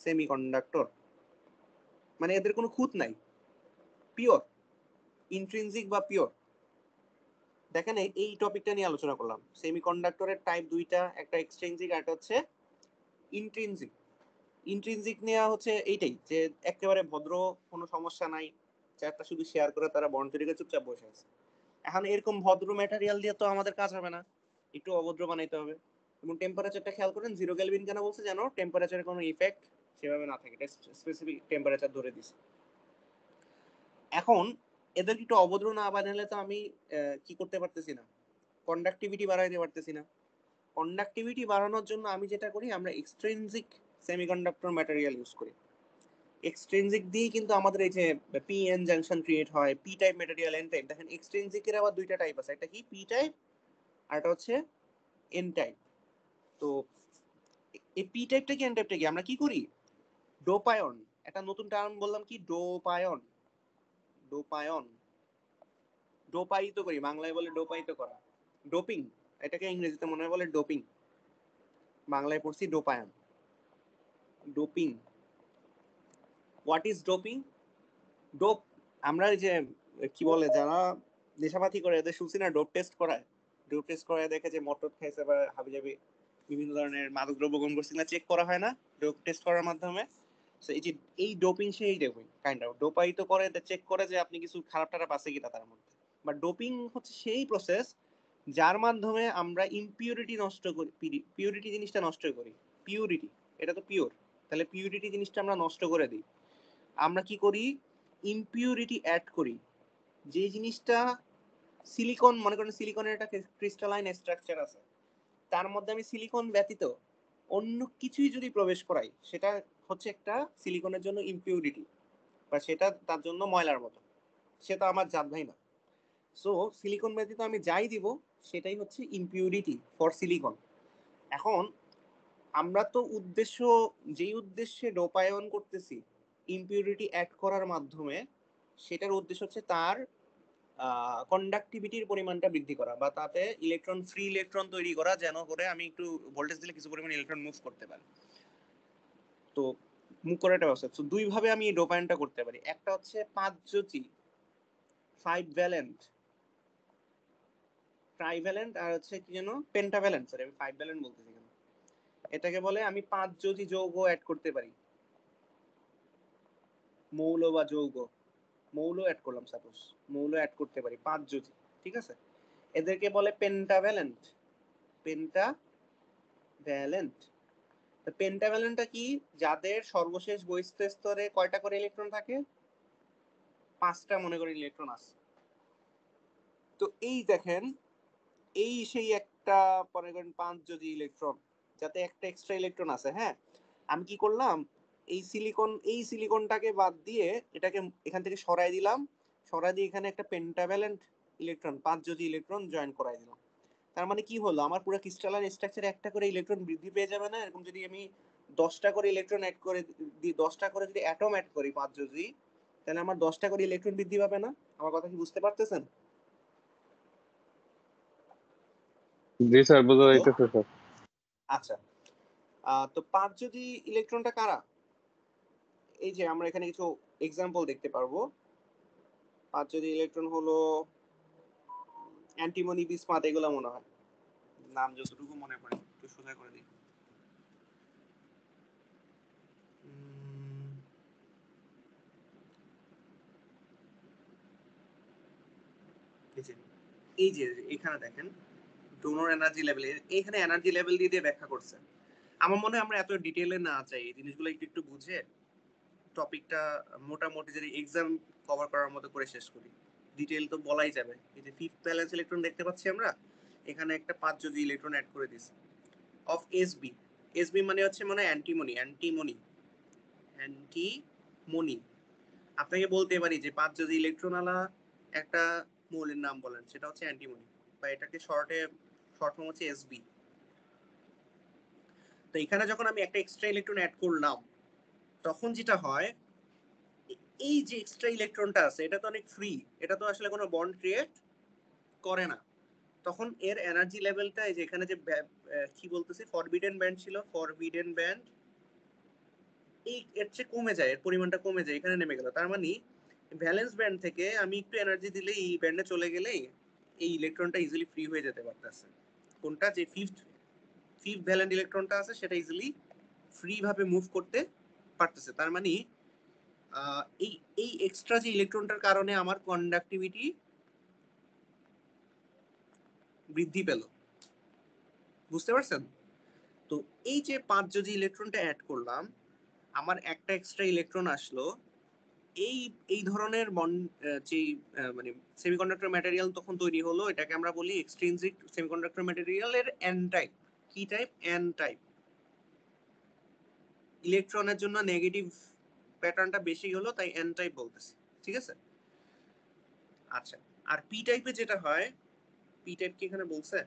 সেমিকন্ডাক্টর। মানে এদের কোনো খুঁত নাই, পিওর, ইন্ট্রিনজিক বা পিওর। দেখেন এই টপিকটা নিয়ে আলোচনা করলাম, সেমিকন্ডাক্টরের টাইপ দুইটা, একটা এক্সচেঞ্জিক আর একটা হচ্ছে ইন্ট্রিনজিক। ইন্ট্রিনজিক নেওয়া হচ্ছে এইটাই, যে একেবারে ভদ্র, কোনো সমস্যা নাই, চারটা শুধু শেয়ার করে তারা বন্ড তৈরি করে চুপচাপ বসে আছে। এখন এরকম ভদ্র ম্যাটেরিয়াল দিয়ে তো আমাদের কাজ হবে না, একটু অভদ্র বানাইতে হবে। এবং টেম্পারেচারটা খেয়াল করেন, 0 কেলভিন কেন বলছে, যেন টেম্পারেচারের কোনো ইফেক্ট সেভাবে না থাকে, স্পেসিফিক টেম্পারেচার ধরে দিছে। এখন এদের একটু অভদ্র না বানালে তো আমি কি করতে পারতেছি না, কন্ডাক্টিভিটি বাড়াইতে পারতেছি না। কন্ডাক্টিভিটি বাড়ানোর জন্য আমি যেটা করি, আমরা এক্সট্রিনজিক সেমিকন্ডাক্টর ম্যাটেরিয়াল ইউজ করি। এক্সট্রিনজিক দিয়ে কিন্তু আমাদের এই যে পি এন জাংশন ক্রিয়েট হয়, P type material, N type. দেখেন এক্সট্রিনজিকের আবার দুইটা টাইপ আছে, একটা কি পি টাইপ আর একটা হচ্ছে এন টাইপ। তো এই পি টাইপটা কি এন টাইপটা কি, আমরা কি করি, ডোপায়ন, একটা নতুন টার্ম বললাম কি, ডোপায়ন, ডোপায়ন, ডোপায়িত করি, বাংলায় বলে ডোপায়িত করা, ডোপিং, এটাকে ইংরেজিতে মনে হয় বলে ডোপিং, বাংলায় পড়ছি ডোপায়ন, doping. What is doping? Dope, আমরা এই যে কি বলে, যারা নেশাপাতি করে এদের শুনছি না, ডোপ টেস্ট করায়, ডোপ টেস্ট করায় দেখে যে মটর খাইছে বা হাবিজাবি বিভিন্ন ধরনের মাদকদ্রব্য গ্রহণ করছে কিনা চেক করা হয় না ডোপ টেস্ট করার মাধ্যমে। So এই যে এই ডোপিং সেই ডোপিং কাইন্ড অফ ডোপাই তো করে চেক করে যে আপনি কিছু খারাপ টারাপ আছে কিনা তার মধ্যে। বাট ডোপিং হচ্ছে সেই প্রসেস যার মাধ্যমে আমরা ইমপিউরিটি নষ্ট করি, পিউরিটি জিনিসটা নষ্ট করি। পিউরিটি, এটা তো পিওর, তাহলে পিউরিটি জিনিসটা আমরা নষ্ট করে দিই। আমরা কি করি, ইমপিউরিটি অ্যাড করি। যে জিনিসটা সিলিকন, মনে করেন সিলিকনের একটা ক্রিস্টালাইন স্ট্রাকচার আছে, তার মধ্যে আমি সিলিকন ব্যতীত অন্য কিছুই যদি প্রবেশ করাই, সেটা হচ্ছে একটা সিলিকনের জন্য ইমপিউরিটি, বা সেটা তার জন্য ময়লার মতো, সেটা আমার জাত ভাই না। সো সিলিকন ব্যতীত আমি যাই দিব সেটাই হচ্ছে ইমপিউরিটি ফর সিলিকন। এখন আমরা তো উদ্দেশ্য, যেই উদ্দেশ্যে ডোপায়ন করতেছি ইমপিউরিটি অ্যাড করার মাধ্যমে, সেটার উদ্দেশ্য হচ্ছে তার কন্ডাক্টিভিটির পরিমাণটা বৃদ্ধি করা, বা তাতে ইলেকট্রন ফ্রি ইলেকট্রন তৈরি করা, যেন করে আমি একটু ভোল্টেজ দিলে কিছু পরিমাণ ইলেকট্রন মুভ করতে পারি। তো মুভ করার একটা ব্যবস্থা। তো দুই ভাবে আমি এই ডোপায়নটা করতে পারি। একটা হচ্ছে 5G 5 ভ্যালেন্ট, ট্রাইভ্যালেন্ট, আর হচ্ছে কি যেন পেন্টাভ্যালেন্ট। সরি আমি 5 ভ্যালেন্ট বলতেছি কেন, এটাকে বলে আমি 5G যৌগ অ্যাড করতে পারি, মৌল বা যৌগ, মৌল অ্যাড করলাম, সাপোজ মৌল অ্যাড করতে পারি 5G, ঠিক আছে? এদেরকে বলে পেন্টাভ্যালেন্ট। পেন্টাভ্যালেন্ট, পেন্টাভ্যালেন্টটা কি, যাদের সর্বশেষ বহিস্থ স্তরে কয়টা করে ইলেকট্রন থাকে? 5টা মনে করি ইলেকট্রন আছে। তো এই দেখেন, এই সেই একটা মনে করেন 5G ইলেকট্রন, যাতে একটা এক্সট্রা ইলেকট্রন আছে। হ্যাঁ, আমি কি করলাম, এই সিলিকনটাকে বাদ দিয়ে এটাকে এখান থেকে সরাই দিলাম, সরাই দিয়ে এখানে একটা pentavalent electron 5G electron join করাই দিলাম। তার মানে কি হলো, আমার পুরো ক্রিস্টালাইন স্ট্রাকচারে একটা করে ইলেকট্রন বৃদ্ধি পেয়ে যাবে না? এরকম যদি আমি 10টা করে ইলেকট্রন অ্যাড করে দিই, 10টা করে যদি অ্যাটম অ্যাড করি 5G, তাহলে আমার 10টা করে ইলেকট্রন বৃদ্ধি পাবে না? আমার কথা কি বুঝতে পারতেছেন? জি স্যার, বোঝা যাইতেছে স্যার। আচ্ছা, তো 5G ইলেকট্রনটা কারা? এই যে আমরা এখানে কিছু এক্সাম্পল দেখতে পারবো। 5G ইলেকট্রন হলো অ্যান্টিমনি, বিসমাথ, এগুলো মনে হয়, নাম যতটুকু মনে পড়ে একটু সোজা করে দিই। এই যে এখানে দেখেন ডোনর এনার্জি লেভেল, এখানে এনার্জি লেভেল দিয়ে দিয়ে ব্যাখ্যা করছে। আমার মনে হয় আমরা এত ডিটেইলে না চাই, এই জিনিসগুলো একটু একটু বুঝে টপিকটা মোটামুটি যদি এক্সাম কভার করার মতো করে শেষ করি। ডিটেইল তো বলাই যাবে। এই যে ফিফথ ব্যালেন্স ইলেকট্রন দেখতে পাচ্ছি আমরা, এখানে একটা 5G ইলেকট্রন অ্যাড করে দিয়েছি অফ এসবি। এসবি মানে হচ্ছে মানে অ্যান্টিমনি। আপনাকে বলতে পারি যে 5G ইলেকট্রন আলা একটা মৌলের নাম বলেন, সেটা হচ্ছে অ্যান্টিমনি, বা এটাকে শর্ট ফর্ম হচ্ছে এসবি। তো এখানে যখন আমি একটা এক্সট্রা ইলেকট্রন অ্যাড করলাম, তখন যেটা হয়, এই যে এক্সট্রা ইলেকট্রনটা আছে এটা তো অনেক ফ্রি, এটা তো আসলে কোনো বন্ড ক্রিয়েট করে না। তখন এর এনার্জি লেভেলটা, এই যে এখানে যে কি বলতেছি ফরবিডেন ব্যান্ড ছিল, ফরবিডেন ব্যান্ড এই এর চেয়ে কমে যায়, এর পরিমাণটা কমে যায়, এখানে নেমে গেল। তার মানে ভ্যালেন্স ব্যান্ড থেকে আমি একটু এনার্জি দিলে এই ব্যান্ডে চলে গেলেই এই ইলেকট্রনটা ইজিলি ফ্রি হয়ে যেতে পারতেছে। কোনটা, যে ফিফথ ভ্যালেন্ট ইলেকট্রনটা আছে সেটা ইজিলি ফ্রি ভাবে মুভ করতে পারতেছে। তার মানে এই এই এক্সট্রা যে ইলেকট্রনটার কারণে আমার কন্ডাক্টিভিটি বৃদ্ধি পেল। বুঝতে পারছেন? তো এই যে 5G ইলেকট্রনটা অ্যাড করলাম, আমার একটা এক্সট্রা ইলেকট্রন আসলো, এই ধরনের যে মানে সেমিকন্ডাক্টর ম্যাটেরিয়াল তখন তৈরি হলো, এটাকে আমরা বলি এক্সট্রিনসিক সেমিকন্ডাক্টর ম্যাটেরিয়ালের এন টাইপ। কি টাইপ? N type. ইলেকট্রনের জন্য নেগেটিভ প্যাটার্নটা বেশি হলো, তাই এন টাইপ বলতেছি, ঠিক আছে? আচ্ছা, আর পি টাইপে যেটা হয়, পি টাইপ কি এখানে বলছে?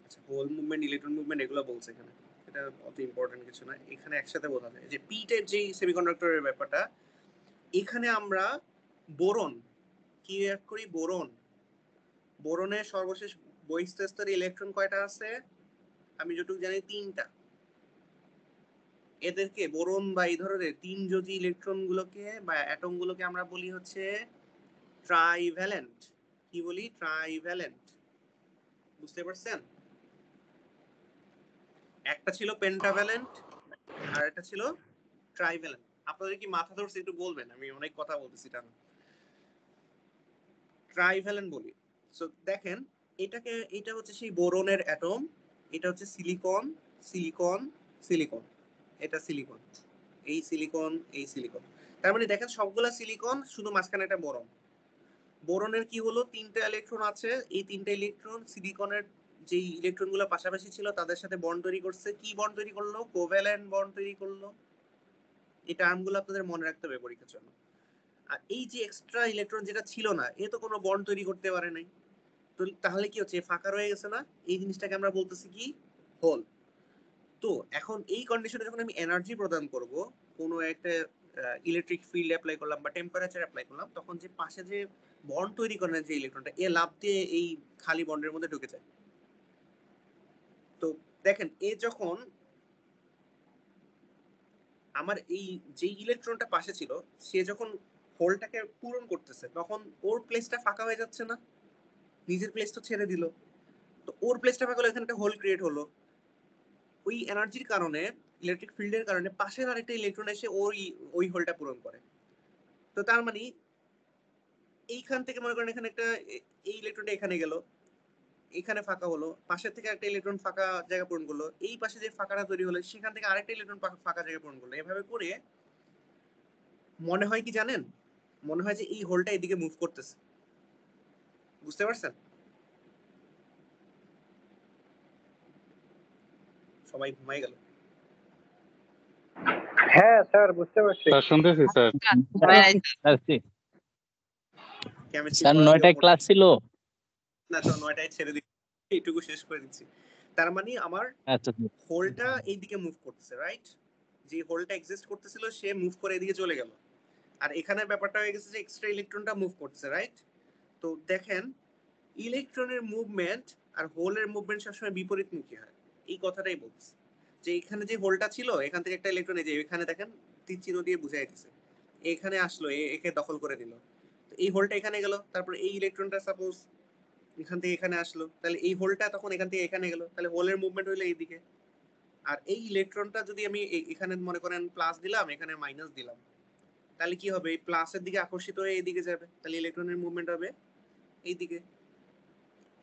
আচ্ছা, হোল মুভমেন্ট, ইলেকট্রন মুভমেন্ট এগুলো বলছে এখানে, এটা অত ইম্পর্টেন্ট কিছু না, এখানে একসাথে বোঝা যায় যে পি টাইপ যেই সেমিকন্ডাক্টরের ব্যাপারটা, এখানে আমরা বোরন কি অ্যাড করি, বোরনের সর্বশেষ বহিস্থ স্তরে ইলেকট্রন কয়টা আছে? আমি যতটুকু জানি 3টা। এদেরকে বোরন বা এই ধরনের 3G ইলেকট্রন গুলোকে বা অ্যাটম গুলোকে আমরা বলি হচ্ছে ট্রাইভ্যালেন্ট। কি বলি? ট্রাইভ্যালেন্ট। বুঝতে পারছেন? একটা ছিল পেন্টাভ্যালেন্ট আর একটা ছিল ট্রাইভ্যালেন্ট। আপনাদের কি মাথা ধরছে একটু বলবেন? আমি অনেক কথা বলতেছি এটা। ট্রাইভ্যালেন্ট বলি। সো দেখেন এটা হচ্ছে সেই বোরনের অ্যাটম, এটা হচ্ছে সিলিকন সিলিকন সিলিকন, এটা সিলিকন, এই সিলিকন এই সিলিকন। তার মানে দেখেন সবগুলা সিলিকন, শুধু মাঝখানে একটা বোরন। বোরনের কি হলো, 3টা ইলেকট্রন আছে, এই 3টা ইলেকট্রন সিলিকনের যে ইলেকট্রন গুলো পাশাপাশি ছিল তাদের সাথে বন্ড তৈরি করছে। কি বন্ড তৈরি করলো? কোভ্যালেন্ট বন্ড তৈরি করলো। এই টার্মগুলো আপনাদের মনে রাখতে হবে পরীক্ষার জন্য। আর এই যে এক্সট্রা ইলেকট্রন যেটা ছিল না, এ তো কোনো বন্ড তৈরি করতে পারে নাই, তো তাহলে কি হচ্ছে, ফাঁকা রয়ে গেছে না? এই জিনিসটাকে আমরা বলতেছি কি, হোল। তো এখন এই কন্ডিশনে যখন আমি এনার্জি প্রদান করব, কোনো একটা ইলেকট্রিক ফিল্ড অ্যাপ্লাই করলাম বা টেম্পারেচার অ্যাপ্লাই করলাম, তখন যে পাশে যে বন্ড তৈরি করে যে ইলেকট্রনটা, এ লাফ দিয়ে এই খালি বন্ডের মধ্যে ঢুকে যায়। তো দেখেন এ যখন আমার এই যে ইলেকট্রনটা পাশে ছিল, সে যখন হোলটাকে পূরণ করতেছে, তখন ওর প্লেসটা ফাঁকা হয়ে যাচ্ছে না? নিজের প্লেস তো ছেড়ে দিল, তো ওর প্লেসটা ফাঁকা হলো, এখানে একটা হোল ক্রিয়েট হলো। ওই এনার্জির কারণে, ইলেকট্রিক ফিল্ডের কারণে পাশের আরেকটা ইলেকট্রন এসে ওই হোলটা পূরণ করে। তো তার মানে এইখান থেকে মনে করেন এখানে একটা, এই ইলেকট্রনটা এখানে গেল, এখানে ফাঁকা হলো, পাশের থেকে একটা ইলেকট্রন ফাঁকা জায়গা পূরণ করলো, এই পাশে যে ফাঁকাটা তৈরি হলো সেখান থেকে আরেকটা ইলেকট্রন ফাঁকা জায়গা পূরণ করলো। এভাবে করে মনে হয় কি জানেন, মনে হয় যে এই হোলটা এদিকে মুভ করতেছে। বুঝতে পারছেন? সবাই ঘুমাই গেল। হ্যাঁ স্যার বুঝতে পারছি। স্যার শুনতেছি স্যার। কেমিস্ট্রি স্যার 9টায় ক্লাস ছিল। না, তো 9টায় ছেড়ে দিচ্ছি, এইটুকু শেষ করে দিচ্ছি। তার মানে আমার আচ্ছা হোলটা এইদিকে মুভ করতেছে, রাইট? যে হোলটা এক্সিস্ট করতেছিল সে মুভ করে এদিকে চলে গেল, আর এখানে ব্যাপারটা হয়ে গেছে যে এক্সট্রা ইলেকট্রনটা মুভ করতেছে, রাইট? তো দেখেন ইলেকট্রনের মুভমেন্ট আর হোলের মুভমেন্ট সবসময় বিপরীতমুখী হয়। এই কথাটাই বলছি, যে এখানে যে হোলটা ছিল, এখান থেকে একটা ইলেকট্রন, এই যে এখানে দেখেন তীর চিহ্ন দিয়ে বুঝাই দিচ্ছে, এখানে আসলো, একে দখল করে দিল, তো এই হোলটা এখানে গেল। তারপর এই ইলেকট্রনটা সাপোজ এখান থেকে এখানে আসলো, তাহলে এই হোলটা তখন এখান থেকে এখানে গেল, তাহলে হোলের মুভমেন্ট হইলো এইদিকে। আর এই ইলেকট্রনটা যদি আমি এখানে মনে করেন প্লাস দিলাম, এখানে মাইনাস দিলাম, তাহলে কি হবে, এই প্লাসের দিকে আকর্ষিত হয়ে এইদিকে যাবে, তাহলে ইলেকট্রনের মুভমেন্ট হবে এইদিকে।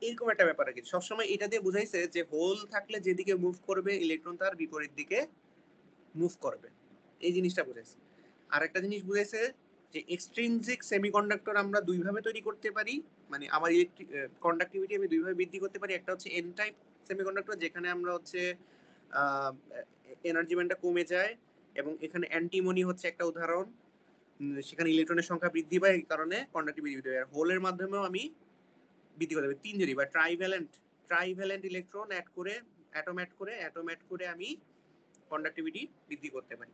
এরকম একটা ব্যাপার আর কি। সবসময় এটা দিয়ে বুঝাইছে যে হোল থাকলে যেদিকে মুভ করবে ইলেকট্রন তার বিপরীত দিকে মুভ করবে, এই জিনিসটা বুঝাইছে। আর একটা জিনিস বুঝাইছে যে এক্সট্রিনজিক সেমিকন্ডাক্টর আমরা দুই ভাবে তৈরি করতে পারি, মানে আমার ইলেকট্রিক কন্ডাক্টিভিটি আমি দুই ভাবে বৃদ্ধি করতে পারি। একটা হচ্ছে এন টাইপ সেমিকন্ডাক্টর, যেখানে আমরা হচ্ছে এনার্জি ব্যান্ডটা কমে যায়, এবং এখানে অ্যান্টিমনি হচ্ছে একটা উদাহরণ, সেখানে ইলেকট্রনের সংখ্যা বৃদ্ধি পায়, এই কারণে কন্ডাক্টিভিটি বৃদ্ধি পায়। আর হোলের মাধ্যমেও আমি বৃদ্ধি করতে পারি, তিনজনই বা ট্রাইভ্যালেন্ট ইলেকট্রন অ্যাড করে, অ্যাটম অ্যাড করে আমি কন্ডাক্টিভিটি বৃদ্ধি করতে পারি।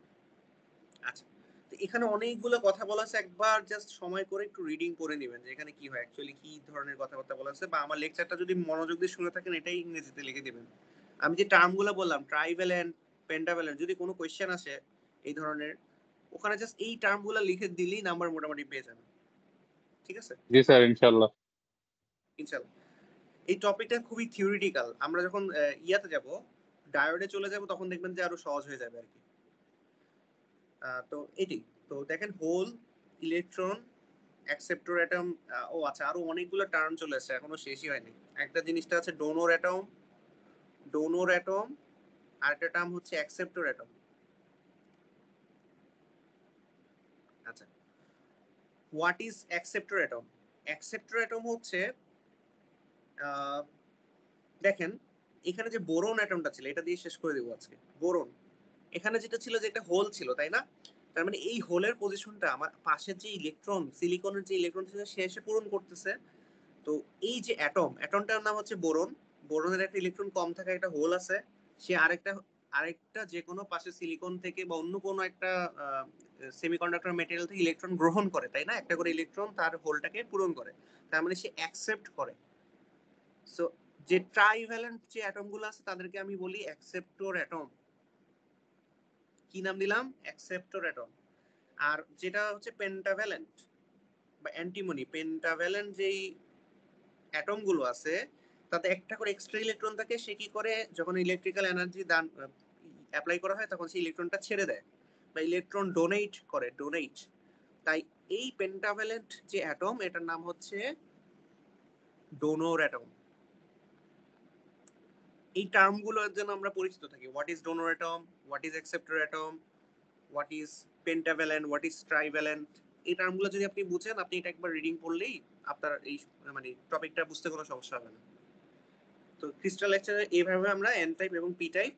আচ্ছা, তো এখানে অনেকগুলো কথা বলা আছে, একবার জাস্ট সময় করে একটু রিডিং করে নেবেন যে এখানে কি হয়, অ্যাকচুয়ালি কি ধরনের কথাবার্তা বলা আছে, বা আমার লেকচারটা যদি মনোযোগ দিয়ে শুনে থাকেন এটাই ইংরেজিতে লিখে দিবেন। আমি যে টার্মগুলো বললাম, ট্রাইভ্যালেন্ট, পেন্টাভ্যালেন্ট, যদি কোনো কোয়েশ্চেন আসে এই ধরনের, ওখানে জাস্ট এই টার্মগুলো লিখে দিলেই নাম্বার মোটামুটি পেয়ে যাবেন। ঠিক আছে? জি স্যার, ইনশাআল্লাহ। ইনশাআল্লাহ। এই টপিকটা খুবই থিওরিটিক্যাল, আমরা যখন ইয়াতে যাব, ডায়োডে চলে যাব, তখন দেখবেন যে আরো সহজ হয়ে যাবে আর কি। তো এটি, তো দেখেন হোল, ইলেকট্রন, অ্যাকসেপ্টর অ্যাটম, ও আচ্ছা আরো অনেকগুলো টার্ম চলে আসছে, এখনো শেষই হয়নি। একটা জিনিসটা আছে ডোনর অ্যাটম, আর একটা টার্ম হচ্ছে অ্যাকসেপ্টর অ্যাটম। আচ্ছা, what is acceptor atom? Acceptor atom হচ্ছে, দেখেন এখানে যে বোরন অ্যাটমটা ছিল, এটা দিয়ে শেষ করে দেবো আজকে। বোরন, এখানে যেটা ছিল যে একটা হোল ছিল, তাই না? তার মানে এই হোলের পজিশনটা আমার পাশের যে ইলেকট্রন, সিলিকনের যে ইলেকট্রন ছিল সে এসে পূরণ করতেছে। তো এই যে অ্যাটমটার নাম হচ্ছে বোরন, বোরনের একটা ইলেকট্রন কম থাকা একটা হোল আছে, সে আরেকটা যে কোনো পাশে সিলিকন থেকে বা অন্য কোনো একটা সেমিকন্ডাক্টর ম্যাটেরিয়াল থেকে ইলেকট্রন গ্রহণ করে, তাই না? একটা করে ইলেকট্রন তার হোলটাকে পূরণ করে, তার মানে সে অ্যাকসেপ্ট করে। সো যে ট্রাইভ্যালেন্ট যে অ্যাটমগুলো আছে তাদেরকে আমি বলি অ্যাকসেপ্টর অ্যাটম। কি নাম দিলাম? Acceptor atom. আর যেটা হচ্ছে পেন্টাভ্যালেন্ট বা অ্যান্টিমনি, পেন্টাভ্যালেন্ট যেই অ্যাটম গুলো আছে তাতে একটা করে এক্সট্রা ইলেকট্রন থাকে, সে কি করে যখন ইলেকট্রিক্যাল এনার্জি দান অ্যাপ্লাই করা হয় তখন সেই ইলেকট্রনটা ছেড়ে দেয় বা ইলেকট্রন ডোনেট করে, ডোনেট। তাই এই পেন্টাভ্যালেন্ট যে অ্যাটম এটার নাম হচ্ছে ডোনর অ্যাটম। এই টার্মগুলোর জন্য আমরা পরিচিত থাকি, what is donor atom, what is acceptor atom, what is pentavalent, what is trivalent. এই টার্মগুলো যদি আপনি বুঝেন, আপনি এটা একবার রিডিং পড়লেই আপনার এই মানে টপিকটা বুঝতে কোনো সমস্যা হবে না। তো ক্রিস্টাল লেকচারে এইভাবে আমরা এন টাইপ এবং পি টাইপ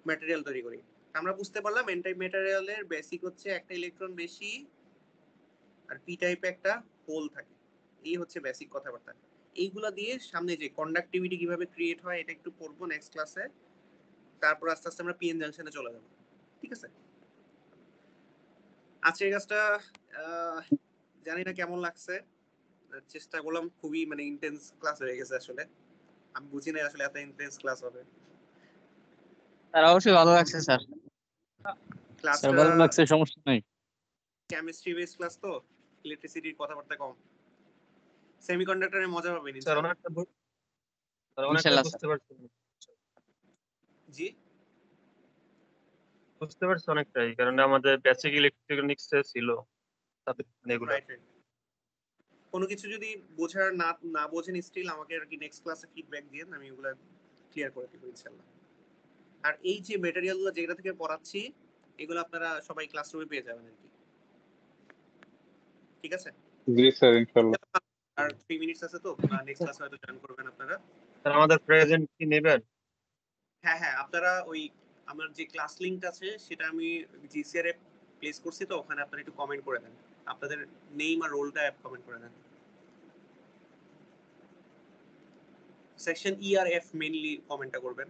ম্যাটেরিয়াল তৈরি করি। আমরা বুঝতে পারলাম এন টাইপ ম্যাটেরিয়ালের বেসিক হচ্ছে একটা ইলেকট্রন বেশি আর পি টাইপে একটা হোল থাকে। এই হচ্ছে বেসিক কথাবার্তা। এইগুলা দিয়ে সামনে যে কন্ডাক্টিভিটি কিভাবে ক্রিয়েট হয় এটা একটু পড়বো নেক্সট ক্লাসে। তারপর আস্তে আস্তে আমরা পিএন জাংশনে চলে যাব। ঠিক আছে, আজকের কাজটা জানি না কেমন লাগছে, চেষ্টা করলাম, খুবই মানে ইন্টেন্স ক্লাস হয়ে গেছে আসলে। আমি বুঝি না আসলে এত ইন্টেন্স ক্লাস হবে। স্যার অবশ্যই ভালো লাগছে স্যার। স্যার ক্লাসটা ভালো লাগছে, সমস্যা নাই। কেমিস্ট্রি বেস ক্লাস তো, ইলেকট্রিসিটির কথাবার্তা কম, সেমিকন্ডাক্টরে মজা পাবেন স্যার ইনশাআল্লাহ। অনেকটা ইনশাআল্লাহ বুঝতে পারছি। জি বুঝতে পারছি অনেকটাই, কারণ আমাদের বেসিক ইলেকট্রনিক্স ছিল তাতে এগুলো। Right right. কোনো কিছু যদি বোঝার না বোঝেন স্টিল আমাকে আর কি নেক্সট ক্লাসে ফিডব্যাক দিয়েন, আমি ওগুলা ক্লিয়ার করে দেব ইনশাআল্লাহ। আর এই যে ম্যাটেরিয়ালগুলো যেটা থেকে পড়াচ্ছি এগুলো আপনারা সবাই ক্লাসরুমে পেয়ে যাবেন আর কি। ঠিক আছে, জি স্যার, ইনশাআল্লাহ। আর 3 মিনিটস আছে তো, নেক্সট ক্লাসে হয়তো জয়েন করবেন আপনারা। স্যার আমাদের প্রেজেন্ট কি নেবেন? হ্যাঁ হ্যাঁ, আপনারা ওই আমার যে ক্লাস লিংক আছে সেটা আমি জিসিআর এ প্লেস করছি, তো ওখানে আপনারা একটু কমেন্ট করে দেন, আপনাদের নেম আর রোলটা কমেন্ট করে দেন। সেকশন ই আর এফ মেইনলি কমেন্টটা করবেন।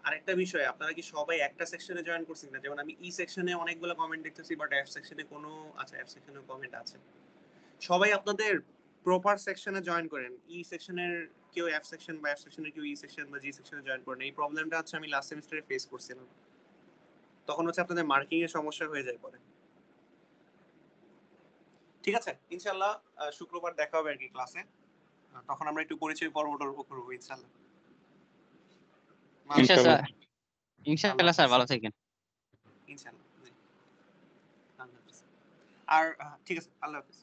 আরেকটা বিষয়, আপনারা কি সবাই একটা সেকশনে জয়েন করছেন না? যেমন আমি ই সেকশনে অনেকগুলো কমেন্ট দেখতেছি, বাট এফ সেকশনে কোনো, আচ্ছা এফ সেকশনে কমেন্ট আছে। সবাই আপনাদের প্রপার সেকশনে জয়েন করেন। ই সেকশনের কেউ এফ সেকশন বা এফ সেকশনের কেউ ই সেকশন বা জি সেকশনে জয়েন করেন। এই প্রবলেমটা হচ্ছে আমি লাস্ট সেমিস্টারে ফেস করছিলাম, তখন হচ্ছে আপনাদের মার্কিং এর সমস্যা হয়ে যায় পরে। ঠিক আছে, ইনশাআল্লাহ শুক্রবার দেখা হবে আর কি ক্লাসে, তখন আমরা একটু পরিচয় পর্ব করবো ইনশাআল্লাহ। ইনশাআল্লাহ ইনশাআল্লাহ স্যার, ভালো থাকেন। ইনশাআল্লাহ জি। আল্লাহ হাফেজ। আর ঠিক আছে, আল্লাহ হাফেজ।